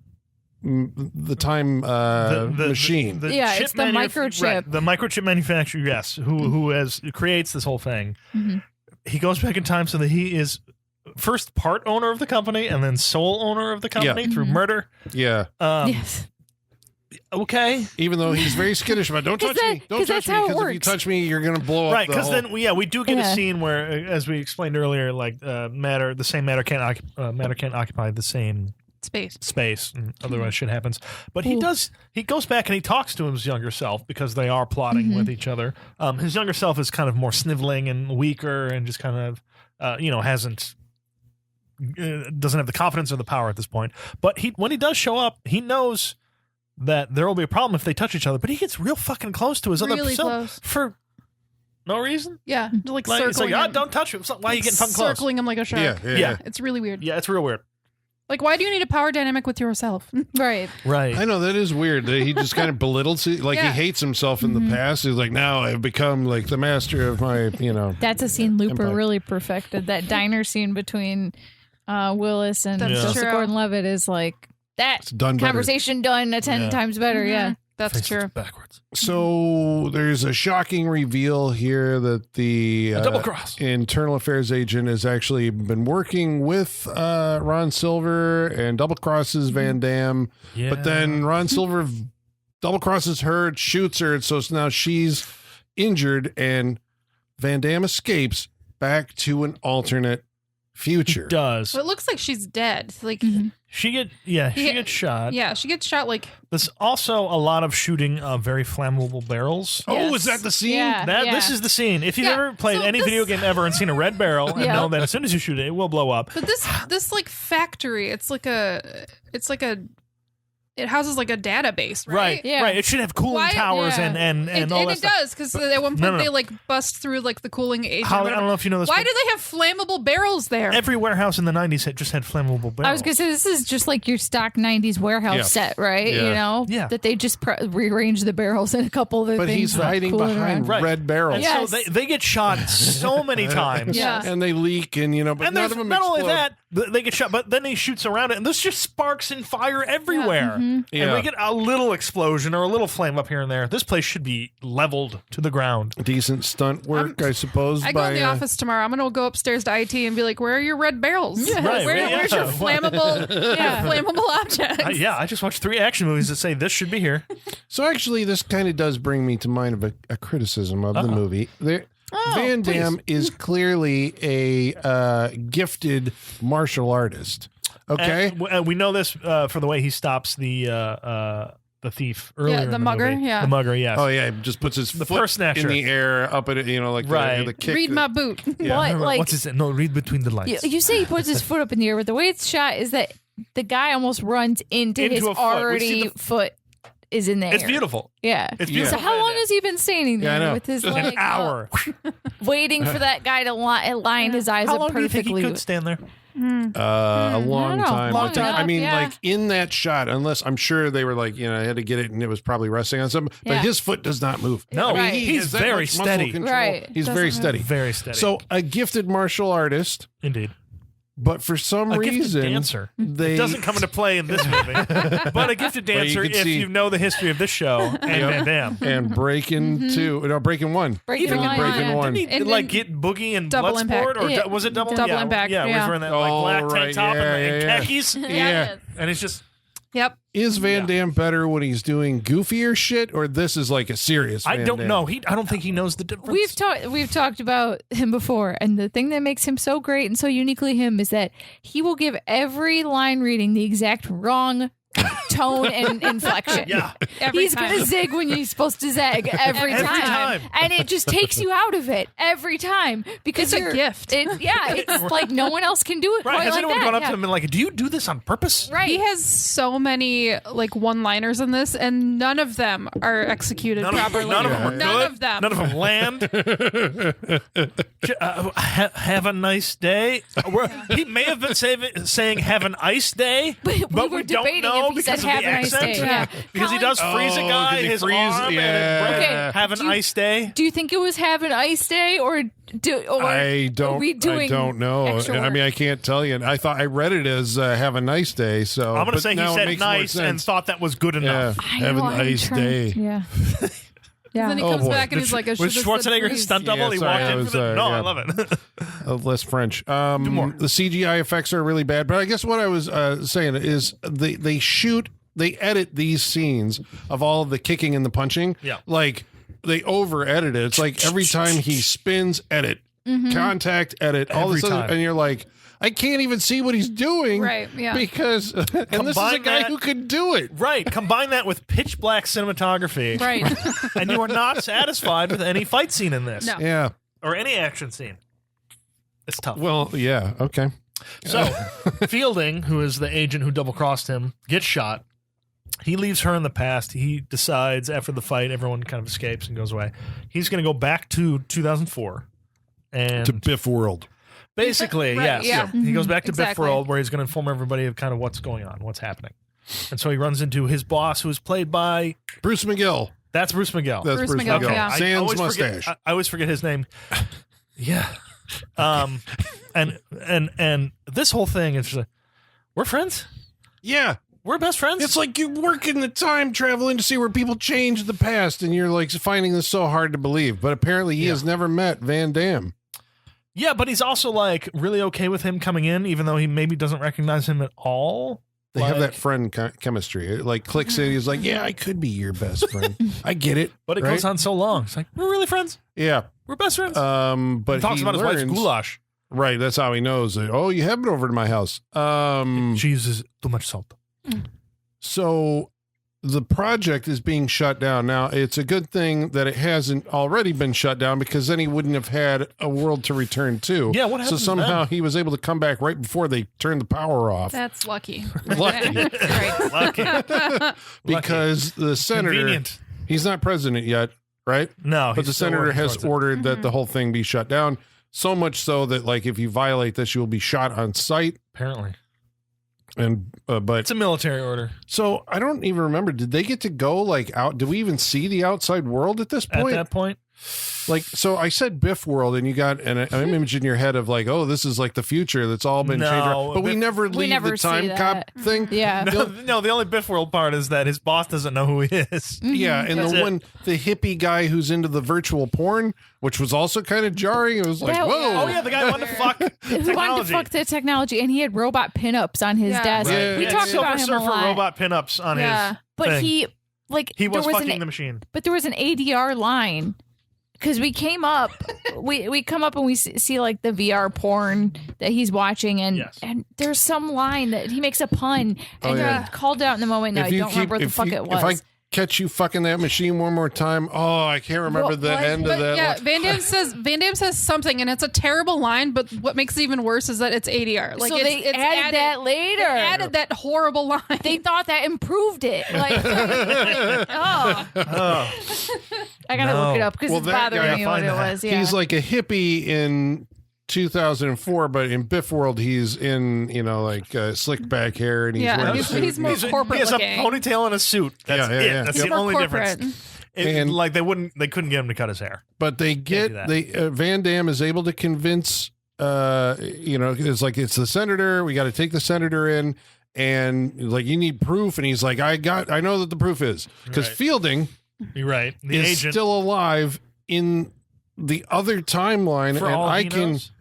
machine. Yeah, it's the microchip. Right, the microchip manufacturer, yes, who creates this whole thing. He goes back in time so that he is first part owner of the company and then sole owner of the company through murder. Yeah. Yes. Okay. Even though he's very skittish about, don't touch me, don't 'cause touch that's me, how it because if you works. touch me, you're gonna blow up. Right, the because whole- then we do get a Yeah. scene where, as we explained earlier, like the same matter can't occupy the same space, and otherwise shit happens. But he goes back and he talks to his younger self because they are plotting with each other. His younger self is kind of more sniveling and weaker and just kind of doesn't have the confidence or the power at this point. But when he does show up, he knows that there will be a problem if they touch each other, but he gets real fucking close to his other Really self close. for no reason. Yeah, like Like, it's circling like, him. don't touch him. Why are you getting fucking close? Circling him like a shark. yeah, Yeah. It's really weird. Yeah, it's real weird. Like, why do you need a power dynamic with yourself? Right. Right. I know that is weird. That he just kind of belittles it. Like he hates himself in the past. He's like, now I've become like the master of my, That's a scene Looper Empire. really perfected. That diner scene between Willis and That's Joseph true. Gordon-Levitt is like that done better. conversation done 10 times better. Yeah. That's Faces true. backwards. So there's a shocking reveal here that the A double cross. internal affairs agent has actually been working with Ron Silver and double crosses Van Damme. Yeah. But then Ron Silver double crosses her, shoots her, so now she's injured, and Van Damme escapes back to an alternate future. does. Well, it looks like she's dead. Like, She gets shot. yeah, she gets shot. Like, There's also a lot of shooting of very flammable barrels. Oh, Yes. is that the scene? Yeah. This is the scene. If you've Yeah, ever played so any this- video game ever and seen a red barrel and Yeah. know that as soon as you shoot it, it will blow up. but this like factory, it's like a, it houses like a database, right? Right. Yeah. Right. It should have cooling Why- towers yeah. and all that it stuff. does because at one point no, no. they like bust through like the cooling agent. or Holly, I whatever. don't know if you know this. Why but do they have flammable barrels there? every warehouse in the 90s just had flammable barrels? I was going to say, this is just like your stock 90s warehouse Yeah. set, right? Yeah. You know? Yeah. That they just rearrange the barrels and a couple of the But things. he's that hiding cool it behind around. Right. red barrels. And Yes. so they get shot so many times. Yeah. And they leak, and but And none there's of them not only explode. that, they get shot, but then he shoots around it, and there's just sparks and fire everywhere. And Yeah. we get a little explosion or a little flame up here and there. This place should be leveled to the ground. Decent stunt work, I suppose. I go in the office tomorrow. I'm gonna go upstairs to IT and be like, "Where are your red barrels? Right, Where's yeah. your flammable, flammable objects?" I just watched 3 action movies that say this should be here. So actually, this kind of does bring me to mind of a criticism of the movie. Van Damme is clearly a gifted martial artist. Okay, And we know this for the way he stops the thief earlier. Yeah, in the mugger, movie. yeah. The mugger, yes. oh yeah, he just puts his The foot purse snatcher. in the air, up at it, like Right. the kick. Read my boot. Yeah. What, like, What's his no? Read between the lines. you say he puts his foot up in the air, but the way it's shot is that the guy almost runs into his Into a foot. We already see foot is in the air. It's beautiful. Yeah. It's Yeah. beautiful. So how long has he been standing Yeah, I there know. with his An leg An hour. up, waiting for that guy to line his eyes How up long do you think perfectly? he could stand there? A long know. time. Long I think- I enough, mean, yeah. like in that shot, unless I'm sure they were like, I had to get it, and it was probably resting on something. But Yeah. his foot does not move. No, Right. he he's has that very much muscle steady. control. Right. He's Doesn't very move. steady. Very steady. So a gifted martial artist, indeed. but for some A gifted reason, dancer. they It doesn't come into play in this movie. But a gifted Well, you dancer, can if see- you know the history of this show and Van Damme. and Breaking Two, no, Breaking One. Breaking Even One, Breaking yeah. One. Didn't he And like then get Boogie and Double Bloodsport? Impact. Or Yeah. was it Double, Double yeah, Impact, Yeah, yeah. he's wearing that Oh, like black right, tank top yeah, and yeah. khakis. Yeah. And it's just, Yep. Is Van Yeah. Damme better when he's doing goofier shit, or this is like a serious? I Van don't Damme? know. I don't think he knows the difference. We've talked about him before, and the thing that makes him so great and so uniquely him is that he will give every line reading the exact wrong tone and inflection. Yeah. Every He's time. gonna zig when you're supposed to zag every Every time. time. And it just takes you out of it every time because It's a you're gift. It's like no one else can do it Right. quite Has like anyone that. gone up Yeah. to him and like, do you do this on purpose? Right. He has so many like one-liners in this, and none of them are executed properly. None of them are None good. of them. None of them land. Have a nice day. He may have been saying "Have an ice day," But we were we don't debating know if he said because of "Have the a nice accent. day," yeah. Because he does freeze a Oh, guy, 'cause he his freeze- arm, yeah. and it Okay. have an Do you- ice day. Do you think it was have an ice day or I don't. Are we doing I don't know. extra I work? mean, I can't tell you. I thought I read it as "Have a nice day." So I'm going to but say he now it said makes more nice and sense. thought that was good Yeah, enough. have a nice day. Yeah. Then he Oh, comes boy. back and he's like, "I Was should have Schwarzenegger said his please." stunt double? Yeah, He sorry, walked I in was, for the. No, I yeah. love it. Less French. more. The CGI effects are really bad, but I guess what I was saying is they edit these scenes of all of the kicking and the punching. Yeah. Like they over edit it. It's like every time he spins, edit, contact, edit, all Every this other, time. and you're like, I can't even see what he's doing. Right, yeah. Because and this is a Combine guy that- who could do it. Right. Combine that with pitch black cinematography, Right. and you are not satisfied with any fight scene in this No. Yeah. or any action scene. It's tough. Well, yeah. Okay. So, Fielding, who is the agent who double crossed him, gets shot. He leaves her in the past. He decides after the fight, everyone kind of escapes and goes away. He's going to go back to 2004 and To Biff World. Basically, Right, yes. yeah. He goes back to Exactly. Biff World where he's going to inform everybody of kind of what's going on, what's happening. And so he runs into his boss, who's played by... Bruce McGill. That's Bruce McGill. That's Bruce Bruce McGill, McGill. yeah. I Sans always mustache. forget- I always forget his name. Yeah. And this whole thing is just like, we're friends? Yeah. We're best friends? It's like you work in the time traveling to see where people change the past, and you're like finding this so hard to believe. But apparently he has never met Van Damme. Yeah, but he's also like really okay with him coming in, even though he maybe doesn't recognize him at all. They have that friend chemistry. It like clicks in. He's like, yeah, I could be your best friend. I get it. But it right? goes on so long. It's like, we're really friends. Yeah. We're best friends. But he talks about his wife's goulash. Right. That's how he knows that. Oh, you have been over to my house. She uses too much salt. So the project is being shut down. Now, it's a good thing that it hasn't already been shut down, because then he wouldn't have had a world to return to. Yeah, what So happens somehow then? he was able to come back right before they turned the power off. That's lucky. Lucky. Right. Lucky. Because the senator, Convenient. he's not president yet, right? No, But the he's still senator working has towards it. ordered that the whole thing be shut down. So much so that, like, if you violate this, you will be shot on sight. Apparently. And but It's a military order. so I don't even remember. Did they get to go like out? Did we even see the outside world at this At point? that point, Like, so I said Biff World, and you got an image in your head of like, oh, this is like the future that's all been No, changed. around. But we Biff- never We leave never the see time cop that. thing. Yeah. no, the only Biff World part is that his boss doesn't know who he is. Yeah, and That's the it. one, the hippie guy who's into the virtual porn, which was also kind of jarring. It was like, That- whoa. Oh yeah, the guy wanted to fuck Who wanted to technology. fuck the technology, and he had robot pinups on his Yeah. desk. Right. We Yeah, talked Silver about him a Surfer lot. robot pinups on Yeah. his But thing. he was there fucking an, the machine. But there was an ADR line, because we came up, we come up and we see like the VR porn that he's watching, and Yes. and there's some line that he makes a pun, and yeah. I called out in the moment. No, I don't remember what the fuck it was. If I catch you fucking that machine one more time, oh, I can't remember the What? end But of that. yeah, line. Van Damme says something, and it's a terrible line. But what makes it even worse is that it's ADR. Like so it's, they it's added that later. They added that horrible line. They thought that improved it. Like, oh, Oh, I gotta No. look it up because Well, it's that bothering guy- me what find it that. was. Yeah. He's like a hippie in 2004, but in Biff World, he's in, like slick back hair, and he's Yeah, wearing a he's- suit. he's more he corporate has looking. a ponytail and a suit. That's Yeah, yeah, it. yeah. That's Yep. the More only corporate. difference. And- Like they couldn't get him to cut his hair. But they do that. Van Damme is able to convince, it's like, it's the senator. We got to take the senator in, and like, you need proof. And he's like, I know that the proof is, because Right. Fielding You're right. The is agent still alive in the other timeline, for and all I he can knows.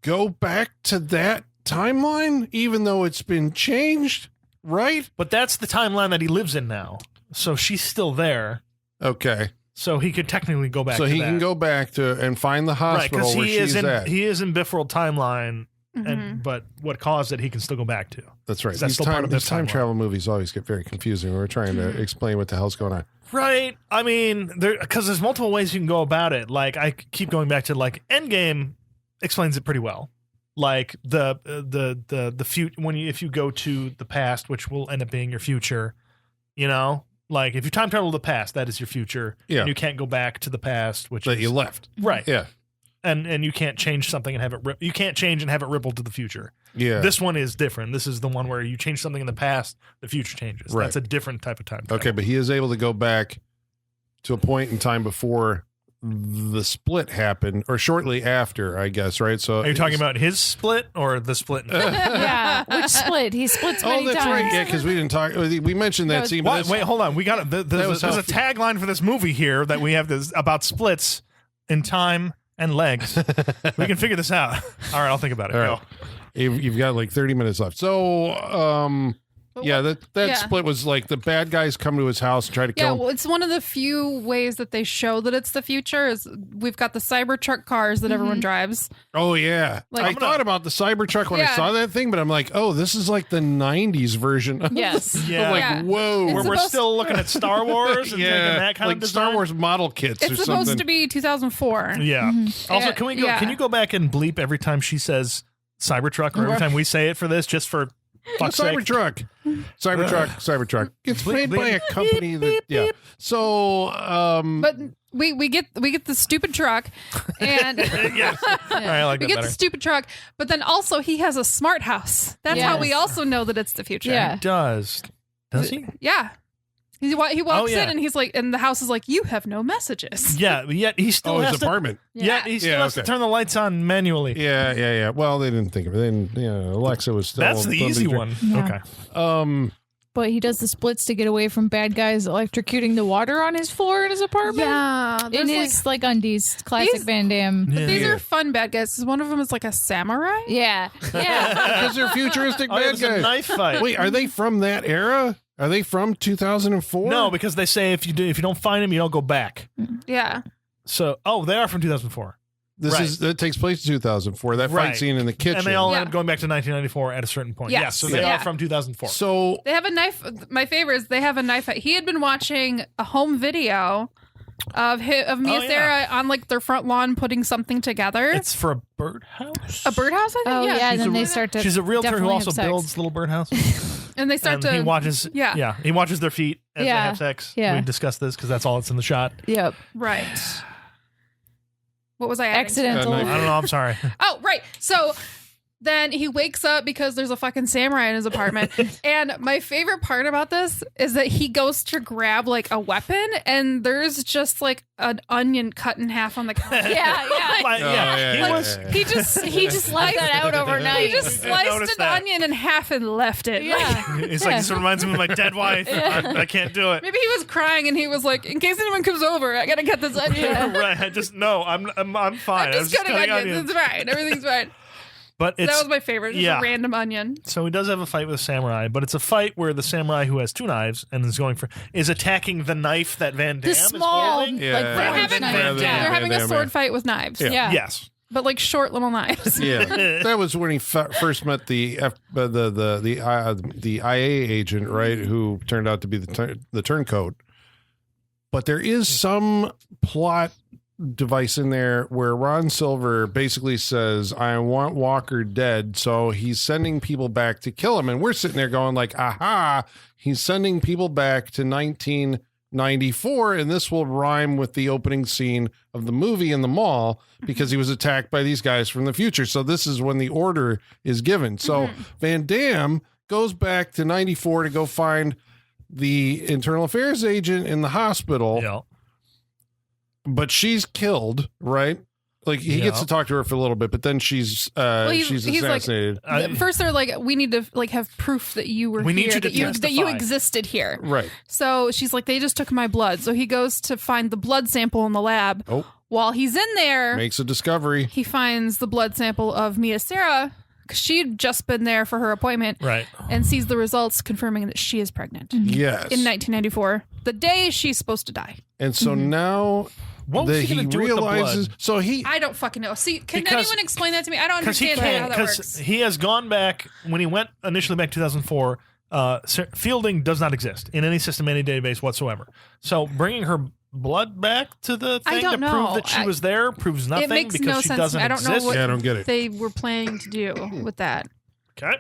go back to that timeline, even though it's been changed, right? But that's the timeline that he lives in now. So she's still there. Okay. So he could technically go back. So to he that. can go back to and find the right hospital because where he she's is at. he is in Biff World timeline, Mm-hmm. and but what caused it he can still go back to. That's right. Is that These still part of these this time timeline? travel movies always get very confusing. We're trying to explain what the hell's going on. Right. I mean, because there's multiple ways you can go about it. Like I keep going back to like Endgame explains it pretty well. Like the future if you go to the past, which will end up being your future, like if you time travel to the past, that is your future. Yeah. And you can't go back to the past, which That is you left. right. Yeah. And you can't change something and have it you can't change and have it ripple to the future. Yeah. This one is different. This is the one where you change something in the past, the future changes. Right. That's a different type of time travel. Okay, but he is able to go back to a point in time before the split happened, or shortly after, I guess, right? So Are you talking about his split or the split? yeah, which split? He splits Oh, many that's times. right. Yeah, because we didn't talk. We mentioned that was- scene. but What? that's- Wait, hold on. We got there's was a how- tagline for this movie here that we have this about splits in time and legs. We can figure this out. All right, I'll think about it. All right. Go. You've got like 30 minutes left. So, yeah, that yeah. split was like the bad guys come to his house and try to Yeah, kill him. well, it's one of the few ways that they show that it's the future. Is we've got the Cybertruck cars that everyone drives. Oh yeah, Like- I thought about the Cybertruck when I Yeah. saw that thing, but I'm like, oh, this is like the '90s version. Of Yes. I'm Yeah. like, Yeah. whoa. Where we're supposed- still looking at Star Wars and taking that kind like of Star design? Wars model kits or It's supposed something. to be 2004. Yeah. Also, Yeah, can we go? yeah. Can you go back and bleep every time she says Cybertruck, or every time we say it for this, just for Fuck's sake. Cybertruck. It's made by a company that, yeah. So, But we get the stupid truck, and Yes. All right, I like we that get better. the stupid truck. But then also he has a smart house. That's how we Yes. also know that it's the future. Yeah. Does he? Yeah. He walks yeah. in and he's like, and the house is like, you have no messages. Yeah, but yet he still his has to. apartment. Yeah, he still Yeah, has to okay. turn the lights on manually. Yeah. Well, they didn't think of it. They didn't, Alexa was still. That's the easy one. Yeah. Okay. But he does the splits to get away from bad guys electrocuting the water on his floor in his apartment. Yeah. In his like undies, classic These- Van Damme. Yeah. These Yeah. are fun bad guys. 'Cause one of them is like a samurai. Yeah. Because they're futuristic Oh, bad it's a guys. knife fight. Wait, are they from that era? Are they from 2004? No, because they say if you don't find him, you don't go back. Yeah. So, they are from 2004, That takes place in 2004. That Right. fight scene in the kitchen. and they all Yeah. end up going back to 1994 at a certain point. Yes. Yeah, so they Yeah. are from 2004. So They have a knife. My favorite is they have a knife fight. He had been watching a home video of Mia Oh, yeah. Sarah on like their front lawn putting something together. It's for a birdhouse. A birdhouse, I think. Oh yeah, and then they start to. She's a realtor who definitely also have sex. builds little birdhouses. And they start And to. he watches. Yeah. He watches their feet as they Yeah. have sex. Yeah. We discussed this because that's all that's in the shot. Yep. Right. What was I adding to? Accidental. Yeah, I don't know. I'm sorry. Oh, right. So then he wakes up because there's a fucking samurai in his apartment. And my favorite part about this is that he goes to grab like a weapon and there's just like an onion cut in half on the counter. Yeah. But, yeah, he yeah, was. yeah. He just He just left that out overnight. He just I sliced noticed an that. onion in half and left it. Yeah. It's like this reminds me of my dead wife. I can't do it. Maybe he was crying and he was like, "In case anyone comes over, I gotta cut this onion." Right. I'm fine. I'm I was just cutting cutting onions. It's fine. Everything's fine. But it's That was my favorite. Just yeah. a random onion. so he does have a fight with a samurai, but it's a fight where the samurai who has two knives and is attacking the knife that Van Damme The small, is holding. Yeah. like They're They're French having, Van knife. Damme. they're Van having a Damme. sword fight with knives. Yeah. Yes. But like short little knives. Yeah, that was when he first met the IA agent, right? Who turned out to be the turncoat. But there is some plot device in there where Ron Silver basically says, "I want Walker dead," so he's sending people back to kill him, and we're sitting there going like, "Aha!" He's sending people back to 1994, and this will rhyme with the opening scene of the movie in the mall because he was attacked by these guys from the future. So this is when the order is given. So Van Damme goes back to 94 to go find the internal affairs agent in the hospital, Yeah. but she's killed, right? Like he gets Yeah. to talk to her for a little bit, but then she's he's like- assassinated. First, they're like, "We need to like have proof that you were We need here, you to that you testify." existed here." Right. So she's like, "They just took my blood." So he goes to find the blood sample in the lab. Oh, While he's in there, makes a discovery. he finds the blood sample of Mia Sarah because she'd just been there for her appointment, Right. and sees the results confirming that she is pregnant Yes. in 1994, the day she's supposed to die. And so now What was that he he going to do with the realizes, blood? so he I don't fucking know. See, can Because- anyone explain that to me? I don't Because he understand how can't. that Because works. he has gone back when he went initially back 2004. Fielding does not exist in any system, any database whatsoever. So bringing her blood back to the I thing don't to know. prove that she was there proves nothing It makes because no she sense. doesn't I don't know exist. what Yeah, I don't get it. they were planning to do with that. Okay.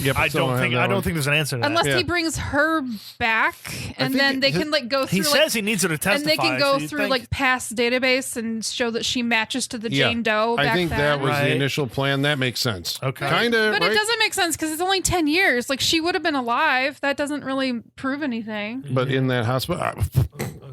Yep, I still don't have think that one. there's an answer to that. Unless Yeah. he brings her back, and think then they his- can like go through. He like, says he needs her to testify. and they can go so you'd through think- like past database and show that she matches to the Yeah. Jane Doe. Back I think then. that was Right. the initial plan. That makes sense. Okay. Kind of, But right? it doesn't make sense because it's only 10 years. Like she would have been alive. That doesn't really prove anything. But in that hospital,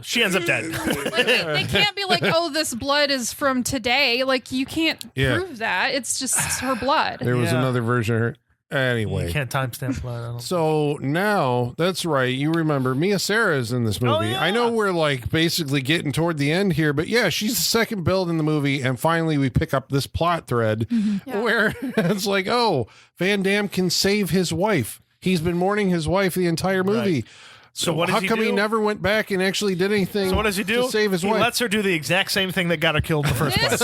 she ends up dead. Like they can't be like, oh, this blood is from today. Like you can't Yeah. prove that. It's just her blood. there was Yeah. another version of her. Anyway. You can't timestamp blood. I don't. So now, that's right. You remember Mia Sarah is in this movie. Oh, yeah. I know we're like basically getting toward the end here, but yeah, she's the second build in the movie. And finally, we pick up this plot thread Yeah. where it's like, oh, Van Damme can save his wife. He's been mourning his wife the entire movie. Right. So what does how he come he do? never went back and actually did anything? So what does he do? to save his he wife? lets her do the exact same thing that got her killed in the first place.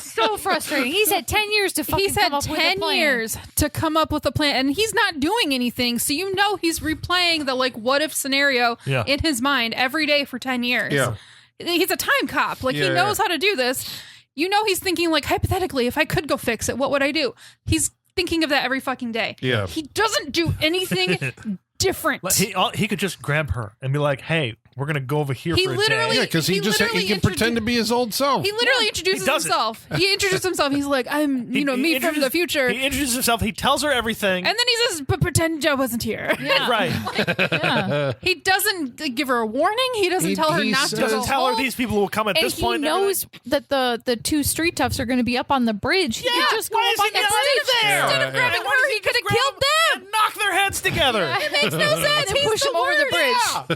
So frustrating. He's had 10 years to fucking He's had come up with a 10 plan. years to come up with a plan, and he's not doing anything. So you know he's replaying the like what if scenario Yeah. in his mind every day for 10 years. Yeah. He's a time cop. Like he Yeah, knows yeah. how to do this. You know he's thinking like hypothetically, if I could go fix it, what would I do? He's thinking of that every fucking day. Yeah. He doesn't do anything different. He could just grab her and be like, "Hey, we're gonna go over here He for a literally- day." Yeah, because he can pretend to be his old self. He literally introduces doesn't. himself. He introduces himself. He's like, I'm, He me from the introduces- future. He introduces himself. He tells her everything. And then he says, but pretend Joe wasn't here. Yeah. Right. Yeah. He doesn't give her a warning. He doesn't tell her he not to says- go Doesn't tell her home. these people will come at And this he point. and knows that the two street toughs are going to be up on the bridge. He could just go why up is on he the not bridge. there? Instead of grabbing Why her, doesn't he could have just grab killed them. and knock their heads together. It makes no sense. And He's push the him over the worst.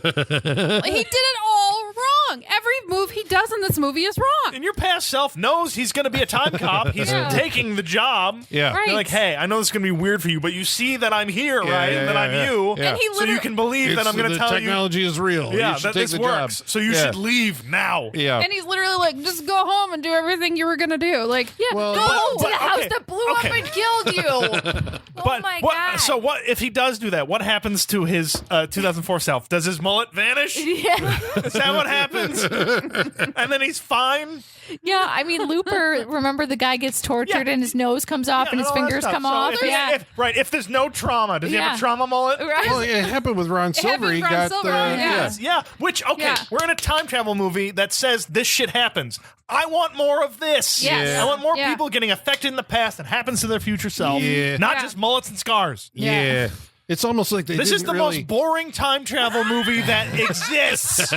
bridge. He did it all wrong. Every move he does in this movie is wrong. And your past self knows he's going to be a time cop. He's Yeah. taking the job. Yeah. Right. You're like, hey, I know this is going to be weird for you, but you see that I'm here, Yeah, right? yeah, that yeah, I'm yeah. you. Yeah. And he So you literally can believe that I'm going to the tell you. technology is real. Yeah, You should that take this the works. job. So you Yeah. should leave now. Yeah. And he's literally like, just go home and do everything you were gonna do. Like, Yeah, Well, go but- home to but- the house okay, that blew up okay. and killed you. But my what? God. So what if he does do that? What happens to his 2004 self? Does his mullet vanish? Yeah. Is that what happens? And then he's fine. Yeah, I mean, Looper, remember the guy gets tortured Yeah. and his nose comes off and his all that fingers stuff. come So off. If, Yeah. if there's no trauma, does he have Yeah. a trauma mullet? Right. Well, it happened with Ron Silver. happened He with Ron got Silver, the yeah. Yeah, which, okay, Yeah. we're in a time travel movie that says this shit happens. I want more of this. Yes. Yeah. I want more Yeah. people getting affected in the past that happens to their future self, Yeah. not Yeah. just mullets and scars. Yeah. It's almost like they This is didn't the really... most boring time travel movie that exists.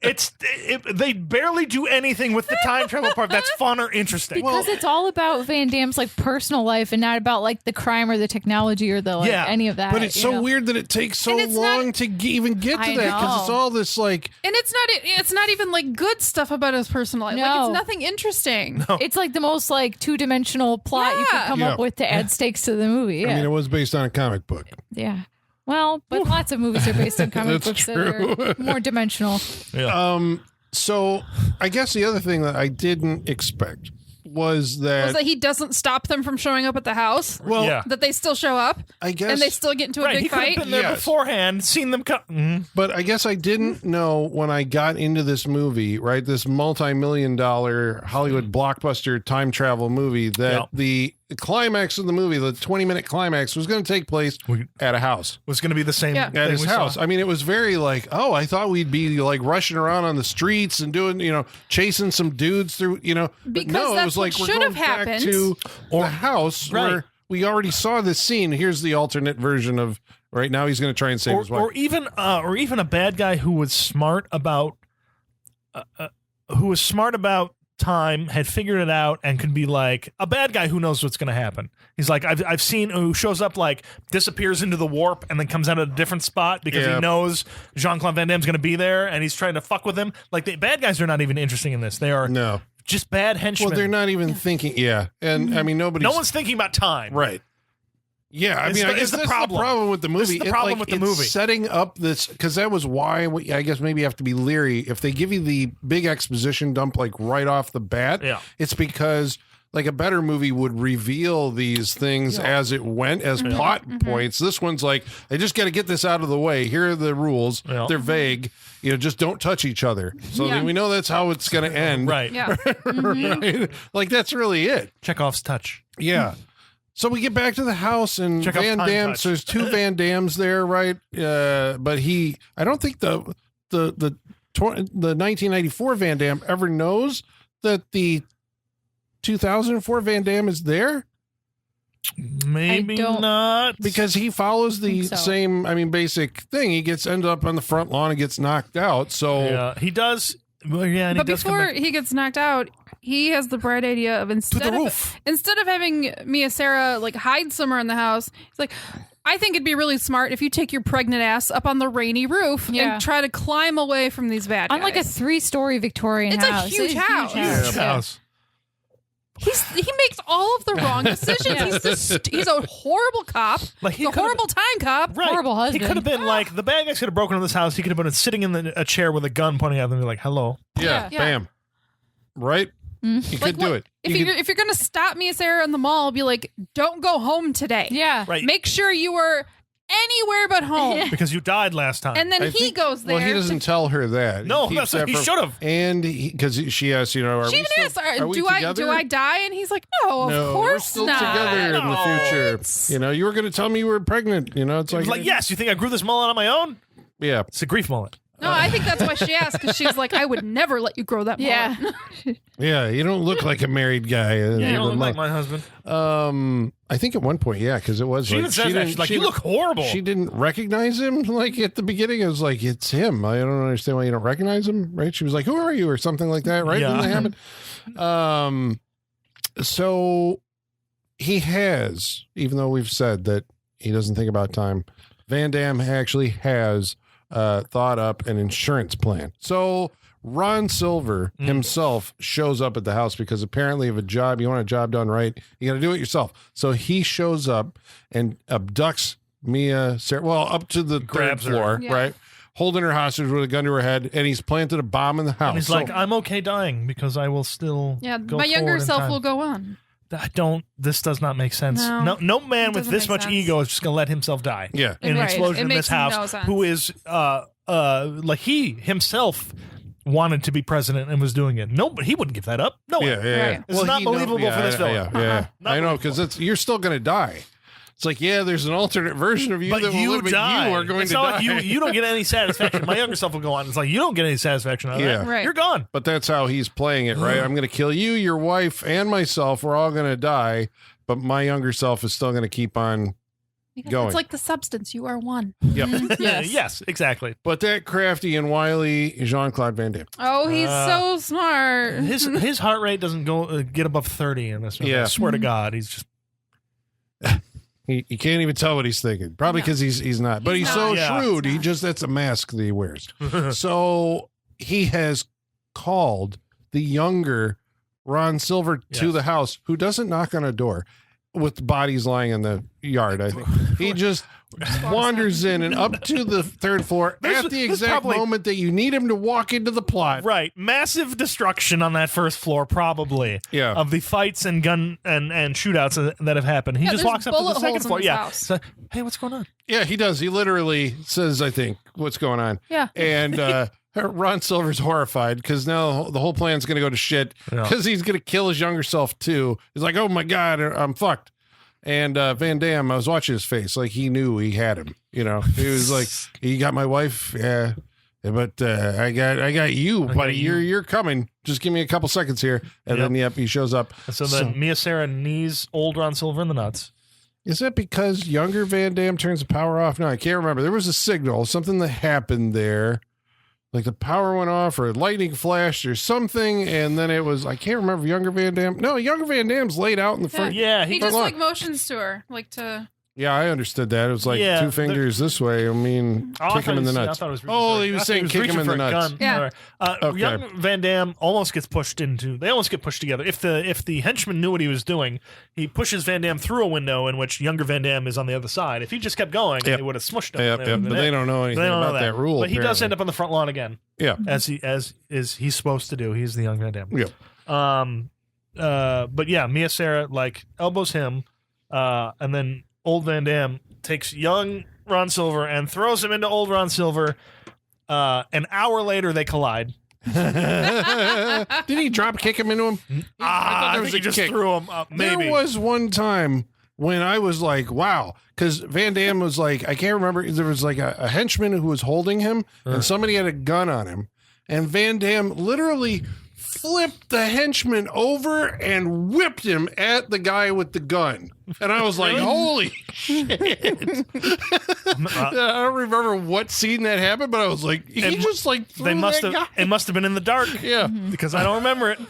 They barely do anything with the time travel part that's fun or interesting. Because it's all about Van Damme's like personal life and not about like the crime or the technology or the like Yeah. any of that. But it's you so know? weird that it takes so And it's long not- to even get to I that because it's know. all this like and it's not even like good stuff about his personal life. Like, No. it's nothing interesting. It's like the most like two-dimensional plot you could Yeah. come Yeah. up with to add stakes to the movie. Yeah. I mean, it was based on a comic book. Yeah. Well, but lots of movies are based on comic That's books true. that are more dimensional. So I guess the other thing that I didn't expect was that, Was that he doesn't stop them from showing up at the house? well, Yeah. That they still show up? I guess, And they still get into a Right, he big could have fight? been there Yes. beforehand, seen them come. but I guess I didn't know when I got into this movie, right? This multi-million-dollar Hollywood blockbuster time travel movie that Yeah. the climax of the movie, the 20-minute climax, was going to take place at a house. Was going to be the same Yeah. thing At his we house. saw. I mean, it was very like, oh, I thought we'd be like rushing around on the streets and doing, chasing some dudes through, but Because no, it that's was what like we're should going have back happened. to the house Right. where we already saw this scene. Here's the alternate version of right now. He's going to try and save his wife. or even a bad guy who was smart about time, had figured it out, and could be like a bad guy who knows what's going to happen. He's like, I've seen who shows up, like disappears into the warp and then comes out at a different spot because Yeah. he knows Jean-Claude Van Damme's going to be there and he's trying to fuck with him. Like the bad guys are not even interesting in this. They are No. just bad henchmen. Well, they're not even thinking. Yeah. And I mean, nobody's. No one's thinking about time. right. Yeah. I It's mean, the- I guess it's the that's problem. the problem with the movie. This is the It, problem like, with the it's movie. setting up this, because that was why I guess maybe you have to be leery. If they give you the big exposition dump, like right off the bat, Yeah. it's because like a better movie would reveal these things as it went as plot points. This one's like, I just got to get this out of the way. Here are the rules. Yeah. They're vague. Just don't touch each other. So Yeah. we know that's how it's going to end. Right. Yeah. Right? Like that's really it. Chekhov's touch. Yeah. So we get back to the house and Check out Van Time Damme. Touch. So there's two Van Dammes there, right? But I don't think the 1994 Van Damme ever knows that the 2004 Van Damme is there Maybe I don't- not. because he follows the think so. same, basic thing. He ends up on the front lawn and gets knocked out. So Yeah, he does. Well, yeah, and But he does come before back. he gets knocked out, he has the bright idea of instead of having Mia Sarah like hide somewhere in the house, he's like, I think it'd be really smart if you take your pregnant ass up on the rainy roof Yeah. and try to climb away from these bad guys. On like a 3-story Victorian It's a house. huge house. Huge house. He makes all of the wrong decisions. He's a horrible cop. Like, he He's a could've- horrible time cop. Right. Horrible He husband. could have been like, the bad guys could have broken into this house. He could have been sitting in a chair with a gun pointing at them and be like, hello. yeah, Yeah. bam. Right? You could Like, do what- it. If You you're if you're gonna stop Mia Sarah in the mall, be like, don't go home today. Yeah. Right. Make sure you are anywhere but home. Because you died last time. And then he goes there. Well, he doesn't tell her that. No, He keeps that's what he that should have. And because she asks, are She we even still, asks, are we do together? I die? And he's like, no, No, of we're course still not. together in the No. future. You were going to tell me you were pregnant. It's like, yes, you think I grew this mullet on my own? yeah. It's a grief mullet. No, I think that's why she asked, because she's like, I would never let you grow that mullet. Yeah. Yeah, you don't look like a married guy. Yeah, you don't look like my husband. I think at one point, yeah, because it was She even says that. She's like, you look horrible. She didn't recognize him, like, at the beginning. It was like, it's him. I don't understand why you don't recognize him, right? She was like, who are you? Or something like that, right? Yeah. Didn't that happen? So he has, even though we've said that he doesn't think about time, Van Damme actually has thought up an insurance plan. So Ron Silver himself shows up at the house because apparently if you want a job done right, you got to do it yourself. So he shows up and abducts Mia Sarah, up to the Grabs third her. floor, Yeah. right? Holding her hostage with a gun to her head, and he's planted a bomb in the house. And he's So- like, I'm okay dying because I will still Yeah, go my younger forward in self time. will go on. This does not make sense. No, No man it with doesn't this make much sense. ego is just going to let himself die. Yeah. In an Right. explosion It in makes this house, no sense. who is, like he himself wanted to be president and was doing it. No, but he wouldn't give that up. No way. Yeah. Right. It's not he believable for this villain. Yeah. Not I know, because you're still going to die. It's like, there's an alternate version of you But that will you live, but die. you are going It's to not die. like you don't get any satisfaction. My younger self will go on. It's like, you don't get any satisfaction out of that. Yeah. Right. You're gone. But that's how he's playing it, right? I'm going to kill you, your wife, and myself. We're all going to die, but my younger self is still going to keep on Because going. it's like the substance. You are one. Yep. Yes, exactly. But that crafty and wily Jean-Claude Van Damme. Oh, he's so smart. His heart rate doesn't go get above 30 in this one. Yeah. I swear to God, he's just You can't even tell what he's thinking. Probably because he's not. But He's he's not. so Yeah. shrewd. That's a mask that he wears. So he has called the younger Ron Silver to Yes. the house, who doesn't knock on a door with bodies lying in the yard, I think. He just wanders in and up to the third floor This- at the this exact probably- moment that you need him to walk into the plot. right. Massive destruction on that first floor, probably. Yeah. Of the fights and gun and shootouts that have happened. He Yeah, just there's walks up to bullet the second holes in floor. this Yeah. house. So, hey, what's going on? Yeah, he does. He literally says, I think, what's going on. Yeah. And Ron Silver's horrified because now the whole plan's going to go to shit Yeah. because he's going to kill his younger self too. He's like, oh my God, I'm fucked. And Van Damme, I was watching his face, like he knew he had him. He was like, "You got my wife, yeah, but I got you, buddy. you. You're coming. Just give me a couple seconds here." And Yep. then he shows up. And so then Mia Sarah knees old Ron Silver in the nuts. Is that because younger Van Damme turns the power off? No, I can't remember. There was a signal, something that happened there. Like the power went off or lightning flashed or something, and then it was, I can't remember younger Van Damme. No, younger Van Damme's laid out in the front. Yeah, He he just Hold like on. motions to her, like to. Yeah, I understood that. It was like Yeah, two fingers this way. I mean, Oh, I kick thought him in the he was- nuts. I thought it was Oh, he was I thought saying kick him reaching in for the a nuts. gun. Yeah. Okay. Young Van Damme almost gets pushed into. They almost get pushed together. If the henchman knew what he was doing, he pushes Van Damme through a window in which younger Van Damme is on the other side. If he just kept going, Yep. they would have smushed him. Yep, They yep, would've but been they it. don't know anything They don't about know that rule. But he does apparently. end up on the front lawn again, Yeah. as he's supposed to do. He's the young Van Damme. Yeah. But yeah, Mia Sarah like elbows him, and then old Van Damme takes young Ron Silver and throws him into old Ron Silver. An hour later, they collide. Did he drop kick him into him? I there was think he a just kick. threw him up. Maybe. There was one time when I was like, wow, because Van Damme was like, I can't remember. There was like a henchman who was holding him and somebody had a gun on him. And Van Damme literally flipped the henchman over and whipped him at the guy with the gun. And I was like, holy shit. I don't remember what scene that happened, but I was like, he And just like threw They must that have. guy. It must have been in the dark. Yeah. Because I don't remember it.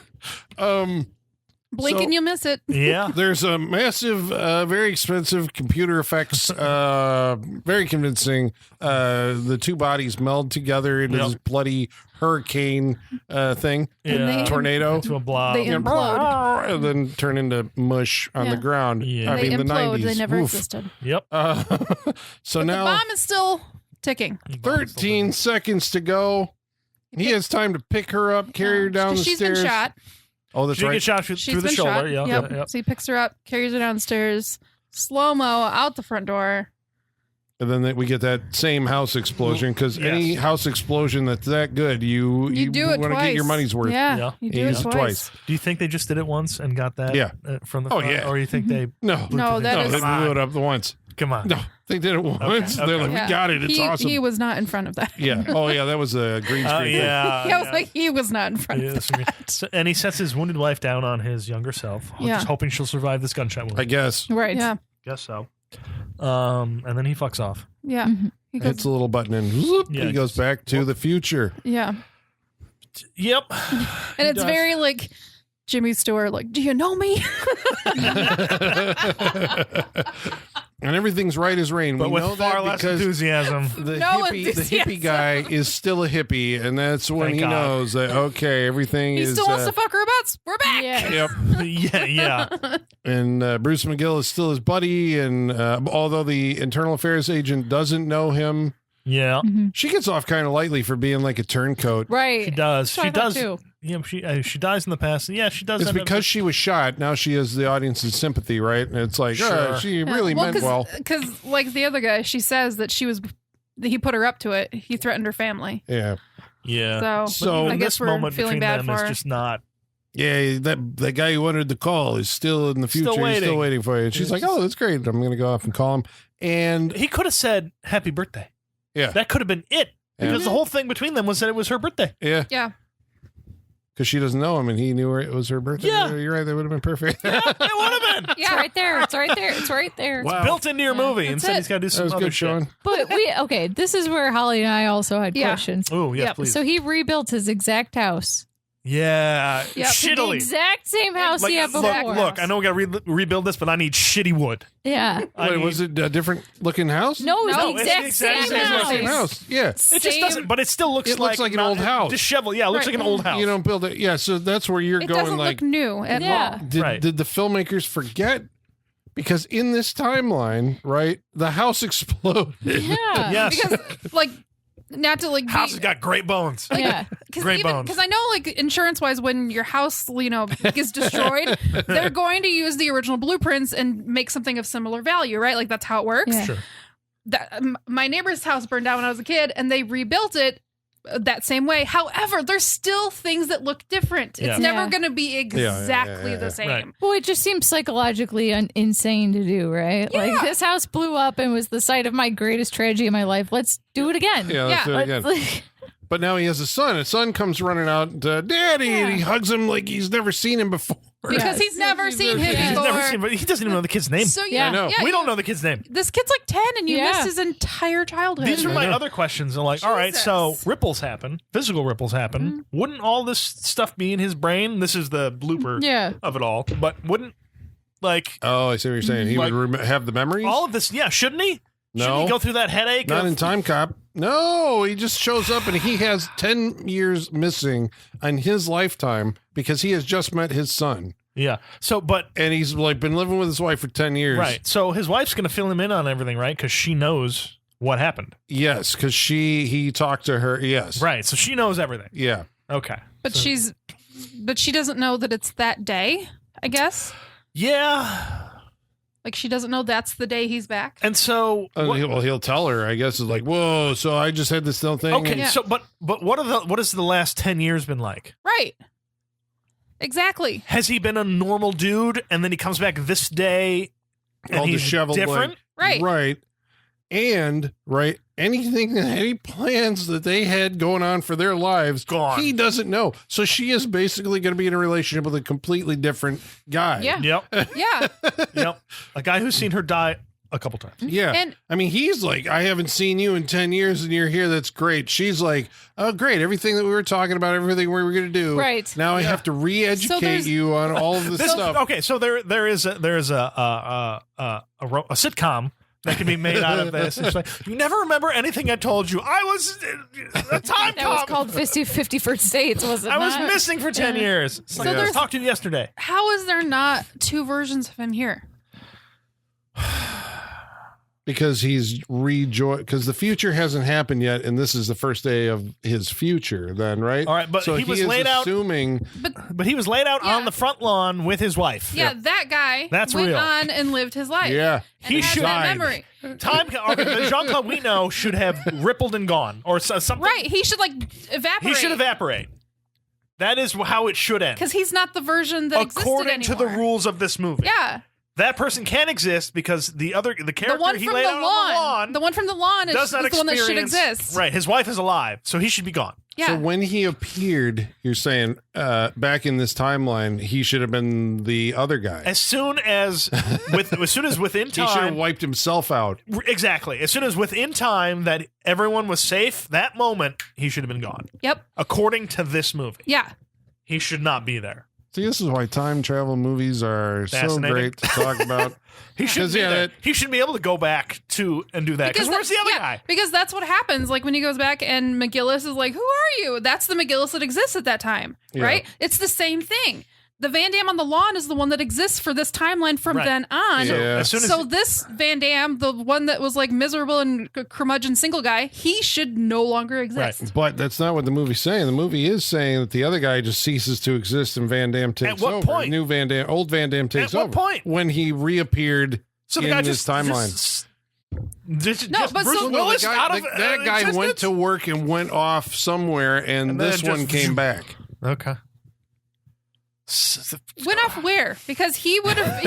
Blink So- and you miss it. Yeah. There's a massive, very expensive computer effects, very convincing. The two bodies meld together into Yep. this bloody hurricane thing, Yeah. tornado, To a blob. They implode. and then turn into mush on Yeah. the ground. Yeah. I They mean, the implode. 90s. They never Oof. existed. Yep. So The now, bomb is still ticking 13 seconds to go. He has time to pick her up, carry her down the 'Cause she's stairs. been shot. Oh, that's She right. gets shot She's through the been shoulder. shot. Yeah. Yep. Yeah. So he picks her up, carries her downstairs, slow mo out the front door. And then we get that same house explosion because any house explosion that's that good, you do it want to twice. get your money's worth. Yeah, you do it twice. Do you think they just did it once and got that from the Oh, front? yeah. Or you think they No, that is. they blew it up once. Come on. No, they did it once. Okay. They're like, we got it. It's awesome. He was not in front of that. Yeah. Oh, yeah. That was a green screen. thing. Yeah. I was like, he was not in front of that. So, and he sets his wounded wife down on his younger self, just hoping she'll survive this gunshot wound. I guess. Right. Yeah. Guess so. And then he fucks off. Yeah. He goes, Hits a little button and whoop, Yeah, he goes back to the future. yeah. Yep. And it's very like Jimmy Stewart, like, do you know me? And everything's right as rain. But we with know far that less because enthusiasm. the No hippie enthusiasm. guy is still a hippie, and that's when Thank he God. knows that okay, everything He is. still wants to fuck her butts. We're back. Yeah. Yep. yeah. And Bruce McGill is still his buddy, and although the internal affairs agent doesn't know him, Yeah. she gets off kind of lightly for being like a turncoat. Right. She does. That's what She I thought does. too. Yeah, she dies in the past. Yeah, she does. It's end up- because she was shot. Now she has the audience's sympathy, right? And it's like, Sure. she really meant well. Because like the other guy, she says that he put her up to it. He threatened her family. Yeah. Yeah. So- I Even guess this we're moment feeling between bad them for is her. just not. Yeah, that guy who wanted the call is still in the future. Still He's still waiting. waiting for you. And she's like, oh, that's great. I'm going to go off and call him. And He could have said happy birthday. yeah, That could have been it. Yeah. Because the whole thing between them was that it was her birthday. yeah, Yeah. because she doesn't know him and he knew it was her birthday. Yeah. You're right. That would have been perfect. It would have been. It's right there. It's right there. It's right there. Wow. Built into your movie. That's Instead, it. he's got to do That some was other good, shit. Sean. But okay, this is where Holly and I also had questions. Oh, yes, Yep. please. So he rebuilt his exact house. Yeah. Yep. The Shittily. exact same house he had look, before. look, I know we got to rebuild this, but I need shitty wood. Yeah. I Wait, need- was it a different looking house? No, it's No, the it's exact the exact same same house. Same house. Yeah. It just Same- doesn't, but it still looks It like looks like an not- old house. disheveled. Yeah, it looks like an old house. You don't build it. Yeah. So that's where you're It going. doesn't Like, look new at Yeah. all. did, Right. did the filmmakers forget? Because in this timeline, right, the house exploded. Yeah. Yes. Because like not to like be, House has got great bones. Yeah. Great bones. Because I know, like, insurance-wise, when your house, gets destroyed, they're going to use the original blueprints and make something of similar value, right? Like, that's how it works. Yeah. Sure. My neighbor's house burned down when I was a kid, and they rebuilt it that same way. However, there's still things that look different. Yeah. It's never Yeah. going to be exactly the same. Right. Well, it just seems psychologically insane to do, right? Yeah. Like, this house blew up and was the site of my greatest tragedy in my life. Let's do it again. Yeah, let's do it again. Let's- But now he has a son. His son comes running out, Daddy, and he hugs him like he's never seen him before. Because he's never seen him He's before. never seen, but he doesn't even know the kid's name. So Yeah. I know. we don't know the kid's name. This kid's like 10 and you Yeah. missed his entire childhood. These are my other questions. I'm like, all right, so Jesus. ripples happen, physical ripples happen. Wouldn't all this stuff be in his brain? This is the blooper Yeah. of it all. But wouldn't, like, Oh, I see what you're saying. He Like- would have the memories? all of this, shouldn't he? Shouldn't No. he go through that headache? Not of- in TimeCop. No, he just shows up and he has 10 years missing in his lifetime because he has just met his son. Yeah. So, but, And he's like been living with his wife for 10 years. right. So his wife's going to fill him in on everything, right? Because she knows what happened. Yes, because he talked to her. Yes. Right. So she knows everything. Yeah. Okay. But So- she doesn't know that it's that day, I guess. Yeah. Like she doesn't know that's the day he's back. And so, what- He'll tell her, I guess, it's like, whoa, so I just had this little thing. okay. Yeah. So, but what has the last 10 years been like? Right. Exactly. Has he been a normal dude and then he comes back this day and all he's disheveled. different? Like, Right. Right. And, right, any plans that they had going on for their lives, Gone. he doesn't know. So she is basically going to be in a relationship with a completely different guy. Yeah. Yep. Yeah. Yep. A guy who's seen her die a couple times. Yeah. And- I mean, he's like, I haven't seen you in 10 years and you're here. That's great. She's like, oh, great. Everything that we were talking about, everything we were going to do. Right. Now I have to So re-educate there's- you on all of this This, stuff. okay, so there is a sitcom that can be made out of this. It's like, you never remember anything I told you. I was a time That was cop. called 50 First Dates, was it I was not? missing for 10 years. It's like, So I there's- talked to you yesterday. How is there not two versions of him here? Because he's because the future hasn't happened yet, and this is the first day of his future. Then, right? All right, but so he was is laid out. assuming, But he was laid out on the front lawn with his wife. Yeah, that guy That's went real. on and lived his life. yeah, And He has should- that memory. The Jean-Claude we know should have rippled and gone, or something. Right. He should evaporate. He should evaporate. That is how it should end. Because he's not the version that According existed to the anymore. rules of this movie. Yeah. That person can exist because the character The one he from laid the out lawn. on the lawn The one from the lawn is does not the one that should experience- exist. Right. His wife is alive, so he should be gone. Yeah. So when he appeared, you're saying back in this timeline, he should have been the other guy. As soon as within He should have time, wiped himself out. exactly. As soon as within time that everyone was safe, that moment he should have been gone. Yep. According to this movie, Yeah. he should not be there. See, this is why time travel movies are so Fascinating. great to talk about. He should 'Cause, be yeah, there. that- He should be able to go back to and do that. Because where's the other guy? Because that's what happens. Like when he goes back and McGillis is like, "Who are you?" That's the McGillis that exists at that time, Yeah. right? It's the same thing. The Van Damme on the lawn is the one that exists for this timeline from Right. then on. Yeah. As soon as So this Van Damme, the one that was like miserable and curmudgeon single guy, he should no longer exist. But that's not what the movie's saying. The movie is saying that the other guy just ceases to exist and Van Damme takes what over. point? Old Van Damme takes At what over. point? When he reappeared so the in guy this just timeline. No, but Bruce so- Willis the guy, out of that guy existence? went to work and went off somewhere, and then this it one just- came back. Okay. Went off where? Because he would have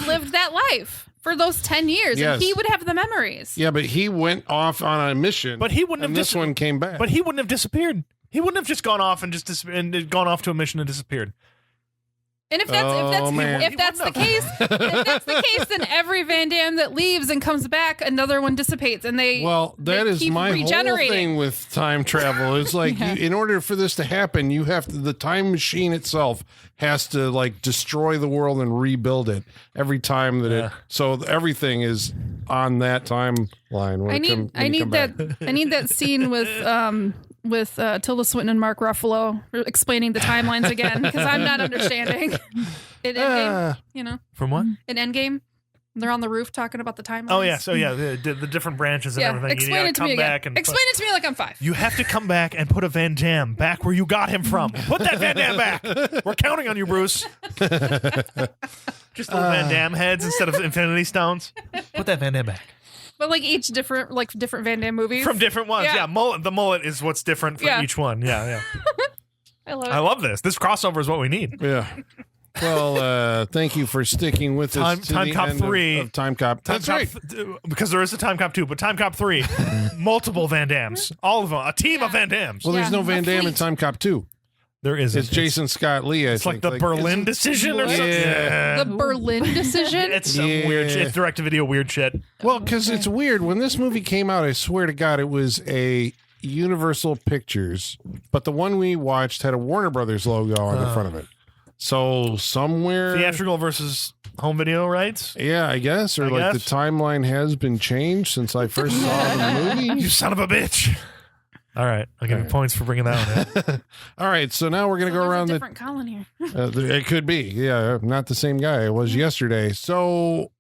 lived that life for those 10 years, Yes. and he would have the memories. Yeah, but he went off on a mission. But he wouldn't and have this one came back. But he wouldn't have disappeared. He wouldn't have just gone off and gone off to a mission and disappeared. And if that's Oh, man. if that's the case, then every Van Damme that leaves and comes back, another one dissipates, and they that they is keep my whole regenerating. thing with time travel. It's like in order for this to happen, you have to, the time machine itself has to like destroy the world and rebuild it every time that it. So everything is on that timeline. When I need that scene with Tilda Swinton and Mark Ruffalo explaining the timelines again because I'm not understanding. In Endgame, From what? in Endgame, they're on the roof talking about the timelines. Oh yeah, so yeah, the different branches and Yeah, everything. explain you it to gotta me come back again. and Explain it to me like I'm 5. You have to come back and put a Van Damme back where you got him from. Put that Van Damme back. We're counting on you, Bruce. Just little Van Damme heads instead of Infinity Stones. Put that Van Damme back. But like each different Van Damme movies From different ones. Yeah, mullet. The mullet is what's different for Yeah. each one. Yeah. I love it. I love this. This crossover is what we need. Yeah. Well, thank you for sticking with us to Time the Cop end 3. of Time Cop. That's right. Because there is a Time Cop 2, but Time Cop 3, multiple Van Dammes. All of them. A team of Van Dammes. Well, there's Yeah, no Van a Damme in fleet. Time Cop 2. There isn't. It's Jason Scott Lee. It's like the Berlin decision or What? something. Yeah. The Berlin decision. It's some Yeah. weird shit. It's direct-to-video weird shit. Well, because it's weird. When this movie came out, I swear to God, it was a Universal Pictures, but the one we watched had a Warner Brothers logo on the front of it. So somewhere, Theatrical versus home video rights? yeah, I guess, or I like guess. the timeline has been changed since I first saw the movie. You son of a bitch. All right. I'll give you points for bringing that one in. All right, so now we're gonna go There's around a the. different Colin here. It could be, yeah, not the same guy it was yesterday. So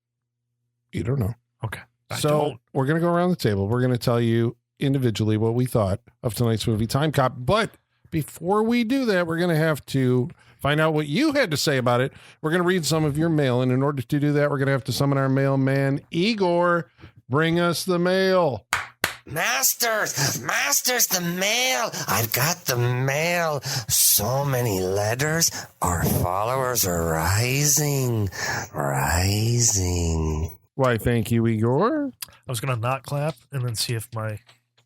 you don't know. Okay. I So don't. we're going to go around the table. We're going to tell you individually what we thought of tonight's movie, Time Cop. But before we do that, we're going to have to find out what you had to say about it. We're going to read some of your mail. And in order to do that, we're going to have to summon our mailman, Igor. Bring us the mail. Masters, the mail. I've got the mail. So many letters. Our followers are rising. Why, thank you, Igor. I was going to not clap and then see if my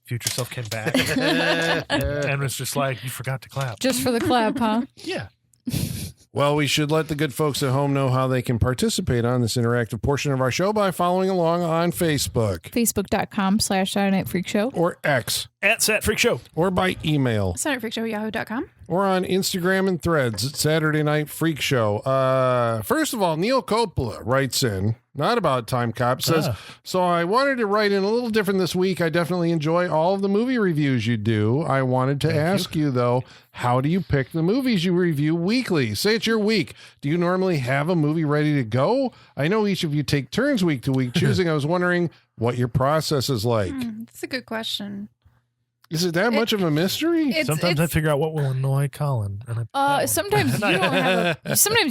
future self came back. And it's just like, you forgot to clap. Just for the clap, huh? Yeah. Well, we should let the good folks at home know how they can participate on this interactive portion of our show by following along on Facebook Facebook.com/Saturday Night Freak Show. or X At Sat Freak Show. or by email. SaturdayFreakShow@yahoo.com. or on Instagram and Threads at Saturday Night Freak Show. First of all, Neil Coppola writes in, not about TimeCop, says, so I wanted to write in a little different this week. I definitely enjoy all of the movie reviews you do. I wanted to ask you, though, how do you pick the movies you review weekly? Say it's your week. Do you normally have a movie ready to go? I know each of you take turns week to week choosing. I was wondering what your process is like. That's a good question. Is it that much of a mystery? Sometimes I figure out what will annoy Colin. And sometimes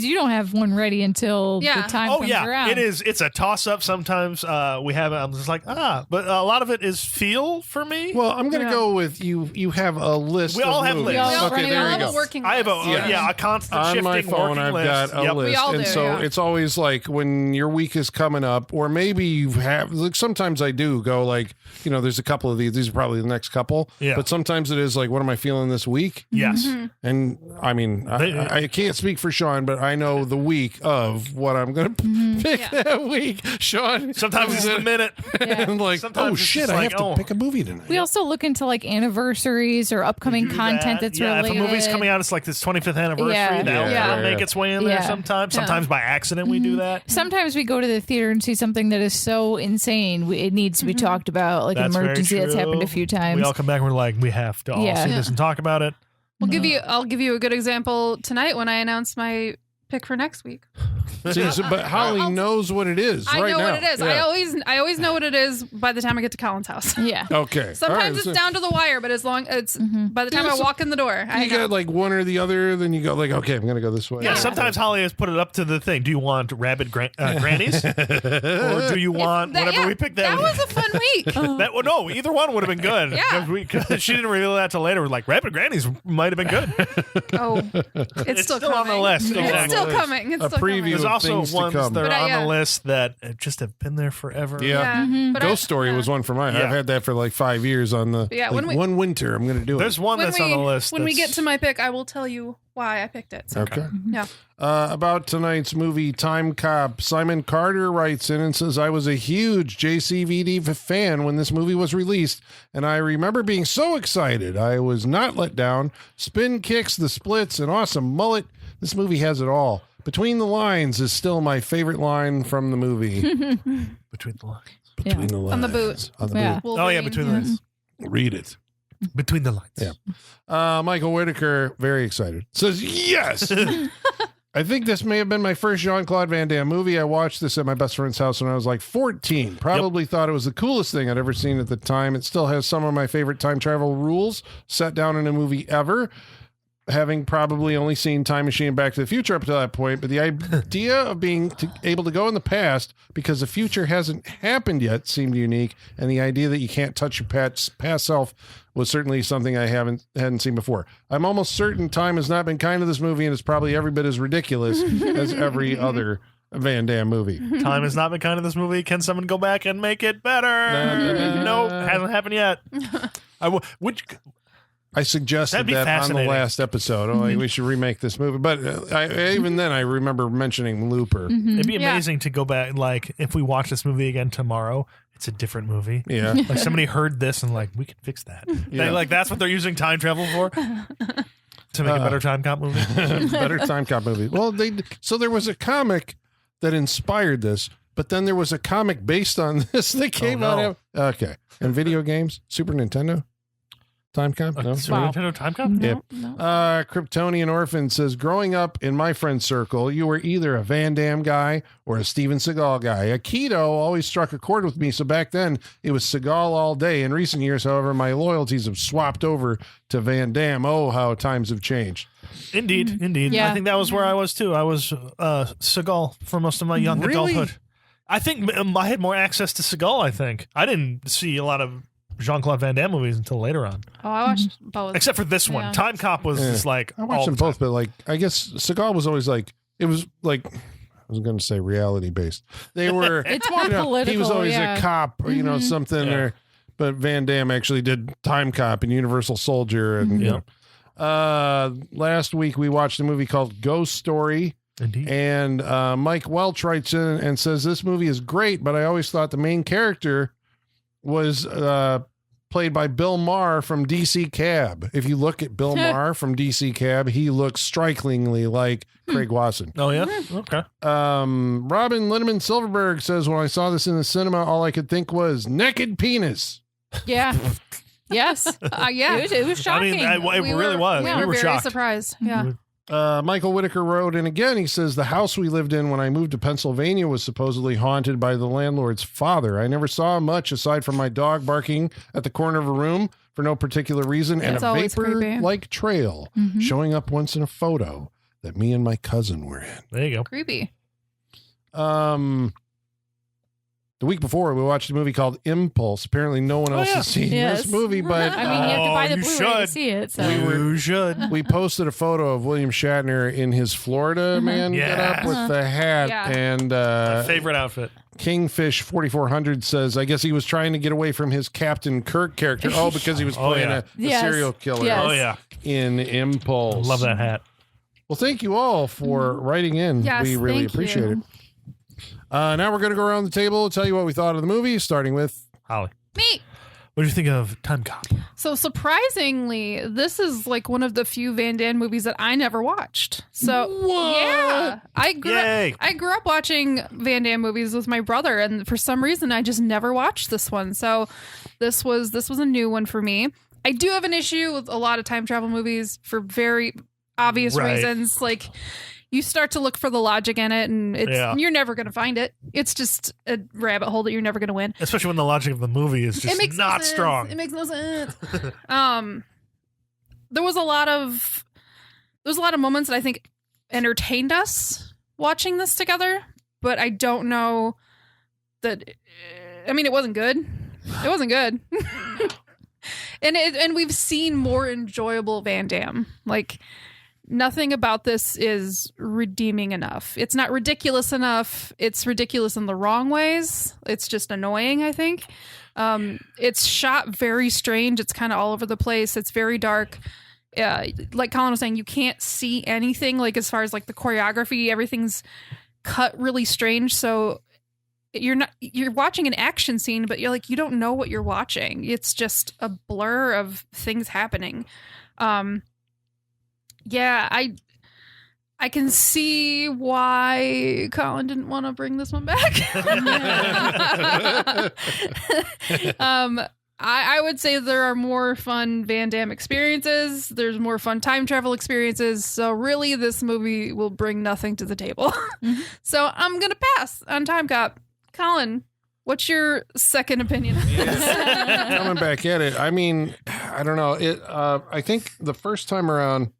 you don't have one ready until the time comes around. It is. It's a toss up. Sometimes we have it. I'm just like, but a lot of it is feel for me. Well, I'm going to go with you. You have a list. We all have movies. lists. Okay, there you go. A working I have list. a constant on shifting my phone. working I've list. got a list, We all and do, so yeah. it's always like when your week is coming up, or maybe you have. Like sometimes I do go like, there's a couple of these. These are probably the next couple. Yeah. But sometimes it is like, what am I feeling this week? Yes. And I mean, I can't speak for Sean, but I know the week of what I'm going to pick that week. Sean, Sometimes it's a minute. and like, Sometimes it's shit, just I like, have to pick a movie tonight. We also look into like anniversaries or upcoming Do content that. that's If related. a movie's coming out, it's like this 25th anniversary. Yeah. That'll make its way in there sometimes. Sometimes by accident we do that. Sometimes we go to the theater and see something that is so insane it needs to be talked about, like That's an very emergency that's true. happened a few times. We all come back and we're like, we have to all Yeah. see this and talk about it. I'll give you a good example tonight when I announce my pick for next week. See, but Holly knows what it is I right know now. what it is. Yeah. I always know what it is by the time I get to Colin's house. Yeah. Okay. Sometimes All right, it's so down to the wire, but as long it's by the time I walk in the door, I you know. got like one or the other, then you go like, okay, I'm going to go this way. Yeah, sometimes Holly has put it up to the thing. Do you want rabid grannies? Or do you want whatever we picked that That was a fun week. no, either one would have been good. Yeah. 'Cause she didn't reveal that till later. We're like, rabid grannies might have been good. Oh, it's still still on coming. the list. It's Exactly. still coming. It's A still preview coming. There's of also things to ones come. that are But on yeah. the list that just have been there forever. Yeah. But Ghost Story was one for mine. Yeah. I've had that for like 5 years on the Yeah, like, when we- one winter. I'm going to do There's it. one that's on the list. When we that's- get to my pick, I will tell you why I picked it. So, Okay. yeah. About tonight's movie, Time Cop, Simon Carter writes in and says, I was a huge JCVD fan when this movie was released, and I remember being so excited. I was not let down. Spin kicks, the splits, an awesome mullet. This movie has it all. Between the lines is still my favorite line from the movie. Between the lines. Between the lines. On the boot. On the Yeah. boot. Oh, yeah, between the lines. Read it. Between the lines. Yeah. Michael Whitaker, very excited, says, yes. I think this may have been my first Jean-Claude Van Damme movie. I watched this at my best friend's house when I was like 14. Probably thought it was the coolest thing I'd ever seen at the time. It still has some of my favorite time travel rules set down in a movie ever, having probably only seen Time Machine and Back to the Future up to that point. But the idea of being able to go in the past because the future hasn't happened yet seemed unique. And the idea that you can't touch your past self was certainly something I hadn't seen before. I'm almost certain time has not been kind to this movie, and it's probably every bit as ridiculous as every other Van Damme movie. Time has not been kind of this movie. Can someone go back and make it better? No, hasn't happened yet. I suggested That'd be that on the fascinating. last episode. Like, we should remake this movie. But even then, I remember mentioning Looper. It'd be amazing to go back. Like, if we watch this movie again tomorrow, it's a different movie. Yeah. Like somebody heard this and like, we can fix that. Yeah. Like that's what they're using time travel for. To make a better time cop movie. Better Time Cop movie. Well, so there was a comic that inspired this, but then there was a comic based on this that came out. Okay. And video games? Super Nintendo? Time Cop? No? Super Nintendo time cop? Yeah. Kryptonian Orphan says, growing up in my friend circle, you were either a Van Damme guy or a Steven Seagal guy. Aikido always struck a chord with me, so back then it was Seagal all day. In recent years, however, my loyalties have swapped over to Van Damme. Oh, how times have changed. Indeed. Yeah. I think that was where I was too. I was Seagal for most of my young Really? adulthood. I think I had more access to Seagal, I think. I didn't see a lot of Jean-Claude Van Damme movies until later on. Oh, I watched both. Except for this one. Yeah. Time Cop was just like I all watched them the both, but like, I guess Seagal was always like, it was like, I was going to say reality based. They were, It's more he was political, always yeah. a cop or, something Yeah. or, but Van Damme actually did Time Cop and Universal Soldier. And, you know. Last week we watched a movie called Ghost Story. Indeed. And Mike Welch writes in and says, this movie is great, but I always thought the main character was played by Bill Maher from DC Cab. If you look at Bill Maher from DC Cab, he looks strikingly like Craig Wasson. Oh, yeah? Okay. Robin Linneman Silverberg says, when I saw this in the cinema, all I could think was naked penis. Yeah. Yes. Yeah. It was shocking. I mean, it really was. We We were very shocked. surprised. Yeah. Michael Whitaker wrote, and again, he says, the house we lived in when I moved to Pennsylvania was supposedly haunted by the landlord's father. I never saw much aside from my dog barking at the corner of a room for no particular reason and It's a always creepy. vapor-like trail showing up once in a photo that me and my cousin were in. There you go. Creepy. The week before, we watched a movie called Impulse. Apparently, no one else has seen Yes. this movie, but I mean, you have to buy the you Blu-ray to should. see it. So. You should. we posted a photo of William Shatner in his Florida man get up with the hat Yeah. and Favorite outfit. Kingfish 4400 says, I guess he was trying to get away from his Captain Kirk character. Oh, because he was playing yeah. a Yes. serial killer Yes. Oh, yeah. in Impulse. Love that hat. Well, thank you all for writing in. Yes, we really thank appreciate you. it. Now we're going to go around the table and tell you what we thought of the movie, starting with Holly. Me. What do you think of TimeCop? So surprisingly, this is like one of the few Van Damme movies that I never watched. So yeah, I Yay. grew up watching Van Damme movies with my brother, and for some reason I just never watched this one. So this was a new one for me. I do have an issue with a lot of time travel movies for very obvious Right. reasons. Like, you start to look for the logic in it, and you're never going to find it. It's just a rabbit hole that you're never going to win. Especially when the logic of the movie is just It not no sense. strong. It makes no sense. There was a lot of moments that I think entertained us watching this together, but I don't know that. I mean, it wasn't good. It wasn't good. And we've seen more enjoyable Van Damme. Like, nothing about this is redeeming enough. It's not ridiculous enough. It's ridiculous in the wrong ways. It's just annoying, I think. It's shot very strange. It's kind of all over the place. It's very dark. Like Colin was saying, you can't see anything, like, as far as like the choreography, everything's cut really strange. So you're watching an action scene, but you're like, you don't know what you're watching. It's just a blur of things happening. Yeah, I can see why Colin didn't want to bring this one back. I would say there are more fun Van Damme experiences. There's more fun time travel experiences. So really, this movie will bring nothing to the table. So I'm going to pass on TimeCop. Colin, what's your second opinion on this? coming back at it. I mean, I don't know. I think the first time around,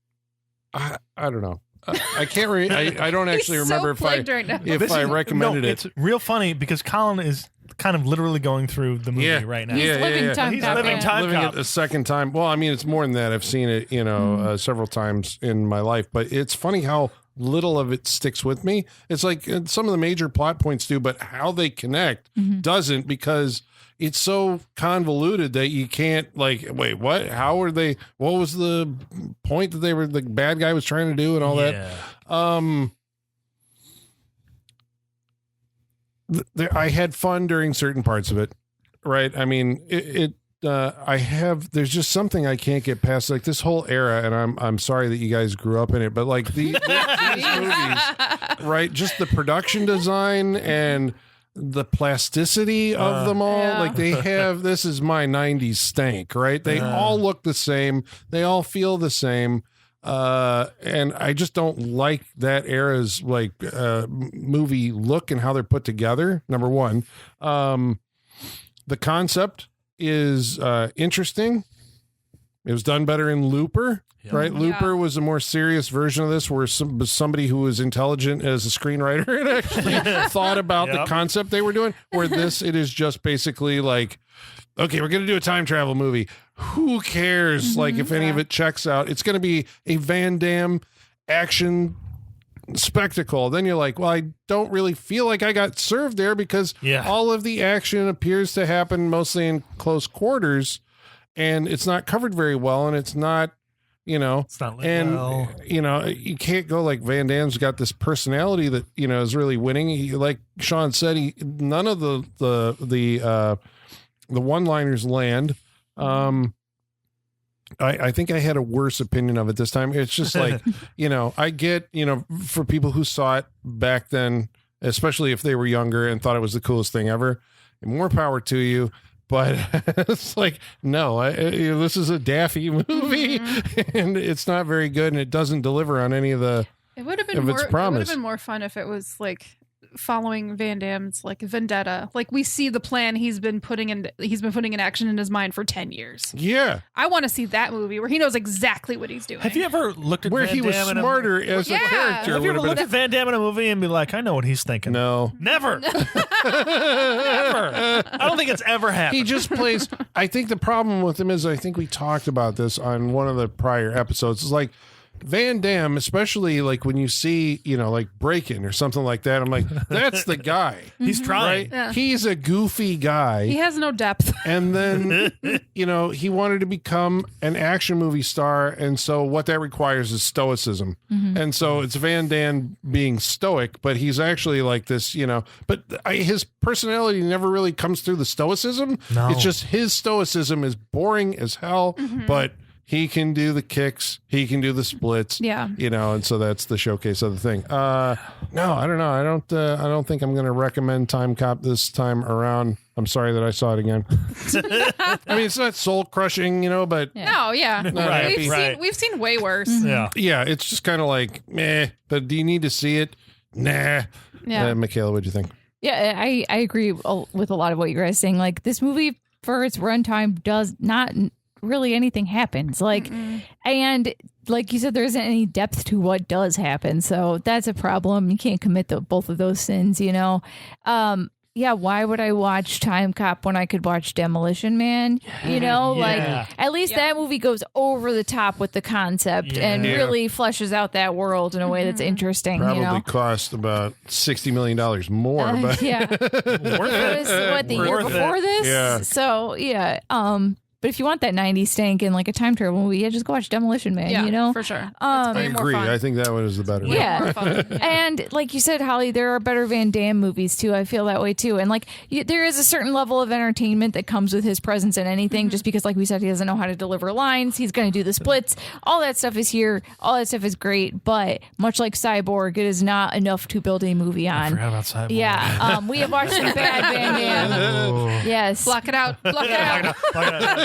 I don't know. I can't. I don't actually He's remember so plagued right now. if I recommended it. It's real funny because Colin is kind of literally going through the movie right now. He's living TimeCop. He's living yeah. Living TimeCop. it the second time. Well, I mean, it's more than that. I've seen it, several times in my life. But it's funny how little of it sticks with me. It's like some of the major plot points do, but how they connect doesn't, because it's so convoluted that you can't, like, wait, what? How are they? What was the point that the bad guy was trying to do and all that? I had fun during certain parts of it, right? I mean, there's just something I can't get past, like this whole era, and I'm sorry that you guys grew up in it, but like these movies, right? Just the production design and the plasticity of them all. Yeah. Like they have, this is my 90s stank, right? They all look the same. They all feel the same. And I just don't like that era's like movie look and how they're put together. Number one, the concept is interesting. It was done better in Looper, right? Looper was a more serious version of this, where somebody who was intelligent as a screenwriter and actually thought about the concept they were doing. Where this, it is just basically like, okay, we're going to do a time travel movie. Who cares? Like, if any of it checks out, it's going to be a Van Damme action spectacle. Then you're like, well, I don't really feel like I got served there, because all of the action appears to happen mostly in close quarters, and it's not covered very well, and it's not, it's not lit well. You can't go like Van Damme's got this personality that, is really winning. Like Sean said, none of the one-liners land. I think I had a worse opinion of it this time. It's just like, I get, for people who saw it back then, especially if they were younger and thought it was the coolest thing ever, more power to you. But it's like, no, this is a daffy movie, and it's not very good, and it doesn't deliver on any of the. It would have been If more. it's It would promised. have been more fun if it was like following Van Damme's like vendetta. Like we see the plan he's been putting in action in his mind for 10 years. Yeah, I want to see that movie where he knows exactly what he's doing. Have you ever looked at where Van he was Damme in a- smarter as a Yeah. character. Have you ever would have looked at Van Damme in a movie and be like, I know what he's thinking? No. Never. Never. I don't think it's ever happened. He just plays. I think the problem with him is, I think we talked about this on one of the prior episodes. It's like Van Damme, especially like when you see, like Breakin' or something like that. I'm like, that's the guy. He's trying. Right? Yeah. He's a goofy guy. He has no depth. And then, he wanted to become an action movie star. And so what that requires is stoicism. And so it's Van Damme being stoic, but he's actually like this, but his personality never really comes through the stoicism. No. It's just his stoicism is boring as hell, but he can do the kicks. He can do the splits. Yeah. And so that's the showcase of the thing. No, I don't know. I don't think I'm going to recommend TimeCop this time around. I'm sorry that I saw it again. I mean, it's not soul crushing, but No, yeah. Right, We've seen way worse. Yeah. yeah, it's just kind of like, meh. But do you need to see it? Nah. Yeah. Michaela, what'd you think? Yeah, I agree with a lot of what you guys are saying. Like, this movie, for its runtime, does not really anything happens. Like, and like you said, there isn't any depth to what does happen. So that's a problem. You can't commit both of those sins, Yeah, why would I watch TimeCop when I could watch Demolition Man? Like, at least that movie goes over the top with the concept and really fleshes out that world in a way that's interesting. Probably cost about $60 million more, but Yeah. It was, the year Worth before it. this? Yeah. So, yeah. But if you want that 90s stank and like a time travel movie, just go watch Demolition Man, Yeah, for sure. I way more agree. fun. I think that one is the better one. Yeah. More fun. And like you said, Holly, there are better Van Damme movies too. I feel that way too. And like there is a certain level of entertainment that comes with his presence in anything, just because, like we said, he doesn't know how to deliver lines. He's going to do the splits. All that stuff is here. All that stuff is great. But much like Cyborg, it is not enough to build a movie I on. forgot about Cyborg. Yeah. We have watched some bad Van Damme. Yes. Block it out. Block it out.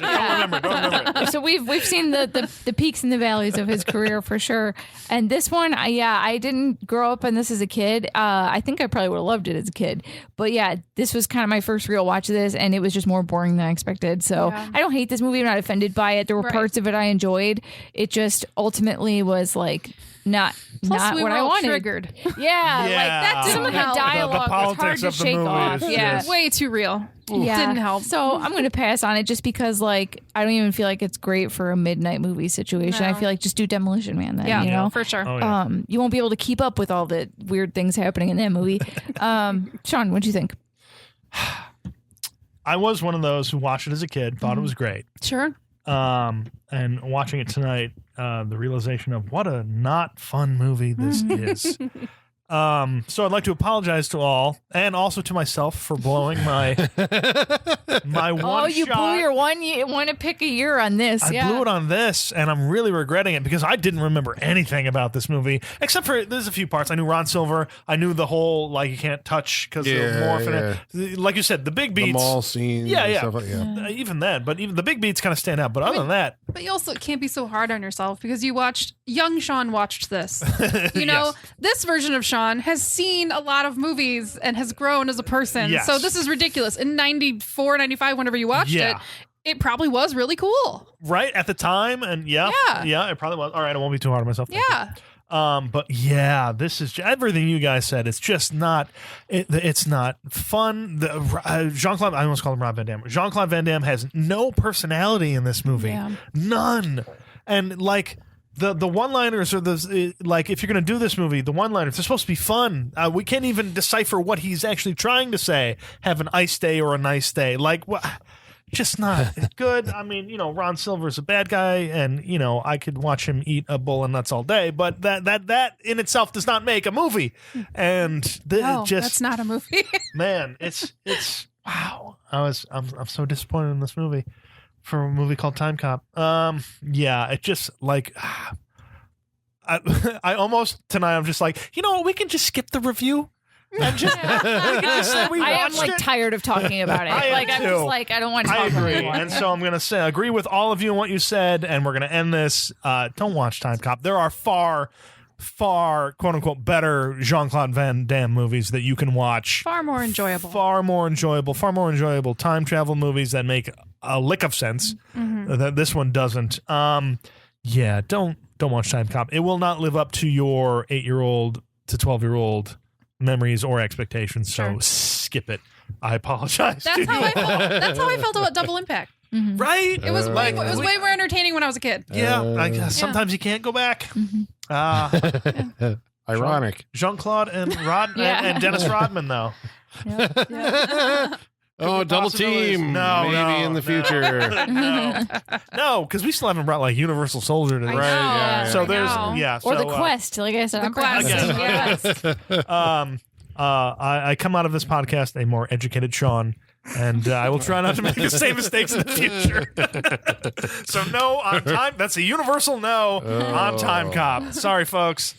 Don't remember. So we've seen the peaks and the valleys of his career for sure. And this one, I didn't grow up on this as a kid. I think I probably would have loved it as a kid. But yeah, this was kind of my first real watch of this, and it was just more boring than I expected. So Yeah. I don't hate this movie. I'm not offended by it. There were Right. parts of it I enjoyed. It just ultimately was like not Plus, we what were I all wanted. triggered. Yeah, like that some of the didn't help. dialogue The was hard politics to of the shake movie off. is Yeah. just- Way too real. Yeah. Didn't help. So I'm going to pass on it just because, like, I don't even feel like it's great for a midnight movie situation. No. I feel like just do Demolition Man then, Yeah, for sure. Oh, yeah. You won't be able to keep up with all the weird things happening in that movie. Sean, what'd you think? I was one of those who watched it as a kid, thought it was great. Sure. And watching it tonight, the realization of what a not fun movie this is. So I'd like to apologize to all, and also to myself, for blowing my one you shot. blew your one. You want to pick a year on this? I yeah. blew it on this, and I'm really regretting it because I didn't remember anything about this movie except for there's a few parts. I knew Ron Silver. I knew the whole like you can't touch because Yeah, of morphine. Like you said, the big beats. The mall scene. Yeah, and yeah. stuff like that. Even then, but even the big beats kind of stand out. But other than that, But you also can't be so hard on yourself because young Sean watched this. You know, this version of Sean has seen a lot of movies and has grown as a person. Yes. So this is ridiculous. In 94, 95, whenever you watched Yeah. it probably was really cool. right at the time, and yeah, it probably was. All right, I won't be too hard on myself. Thank you. Yeah. But yeah, this is everything you guys said. It's just not. It's not fun. Jean-Claude, I almost called him Rob Van Damme. Jean-Claude Van Damme has no personality in this movie. Yeah. None. And like the one-liners are like if you're gonna do this movie, the one-liners they're supposed to be fun. We can't even decipher what he's actually trying to say. Have an ice day or a nice day. Like what? Just not good. I mean, Ron Silver's a bad guy, and I could watch him eat a bowl of nuts all day, but that in itself does not make a movie. And No, just that's not a movie. man, it's wow. I'm so disappointed in this movie for a movie called TimeCop. Yeah, it just like I almost tonight I'm just like, you know what, we can just skip the review and just, we can just say we I am watched like it. tired of talking about it. I am Like I'm too. just like I don't want to I talk about it agree, anymore. and so I'm gonna say agree with all of you on what you said, and we're gonna end this. Don't watch TimeCop. There are far quote unquote better Jean-Claude Van Damme movies that you can watch. Far more enjoyable. Far more enjoyable time travel movies that make a lick of sense. That this one doesn't. Yeah, don't watch TimeCop. It will not live up to your 8-year-old to 12-year-old memories or expectations. So Sure. skip it. I apologize. That's to how you. I felt. That's how I felt about Double Impact. Right? It was way more entertaining when I was a kid. Yeah, I guess sometimes you can't go back. Ironic. Jean-Claude and and Dennis Rodman, though. Oh, double possibilities. team. No, maybe in the future. No, because we still haven't brought like Universal Soldier to this. I know. yeah. So I there's know. Or the quest, like I said, The I'm Quest. proud. Yes. I come out of this podcast a more educated Sean, and I will try not to make the same mistakes in the future. So no on time. That's a universal no on TimeCop. Sorry, folks.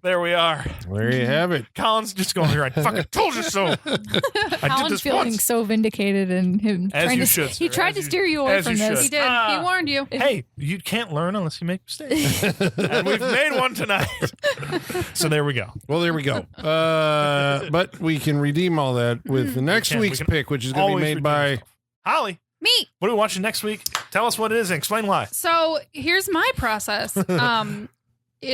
There we are. There you have it. Colin's just going here. I fucking told you so. I did Colin's this feeling once. so vindicated and him As trying you to should, he sir. tried As to you- steer you away as from you this. He did. He warned you. Hey, you can't learn unless you make mistakes. And we've made one tonight. So there we go. Well, there we go. But we can redeem all that with the next can. We week's can pick, which is going to be always made redeem by. yourself. Holly, Me. what are we watching next week? Tell us what it is and explain why. So here's my process.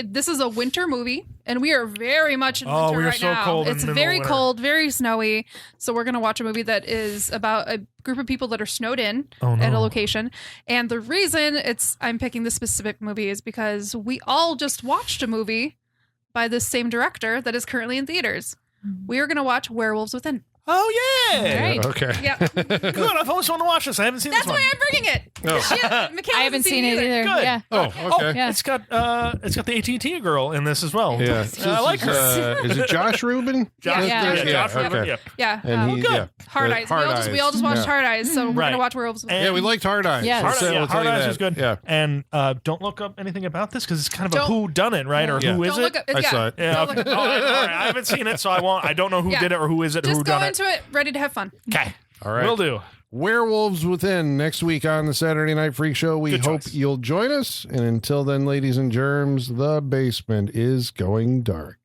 This is a winter movie, and we are very much in winter we are right so now. cold in It's the middle of very winter. cold, very snowy. So we're going to watch a movie that is about a group of people that are snowed in Oh, no. at a location. And the reason I'm picking this specific movie is because we all just watched a movie by this same director that is currently in theaters. We are going to watch Werewolves Within. Oh, yeah. Great. Okay. Yeah, Good. I've always wanted to watch this. I haven't seen that's this one. why I'm bringing it. Oh. Michaela I haven't seen it either. Good. Yeah. Oh, okay. Yeah. It's got the AT&T girl in this as well. Yeah. I like her. Is it Josh Rubin? Josh, Yeah. Josh Rubin, okay. yep. Yeah, And he, good. yeah. Hard The Eyes. Hard We all just watched Yeah. Hard Eyes, so we're Right. gonna watch Werewolves Within. Yeah, we liked Hard Eyes. Yes. Hard, So yeah, we'll tell Hard you Eyes that. was good. Yeah. And don't look up anything about this because it's kind of a Don't- who done it, right? Or Yeah. who is Don't it? look up. I saw it. Yeah, Don't okay. look All up. right. I haven't seen it, so I don't know who Yeah. did it or who is it or Just who go done into it ready to have fun. Okay. All right. Will do. Werewolves Within next week on the Saturday Night Freak Show. We Good hope choice. you'll join us. And until then, ladies and germs, the basement is going dark.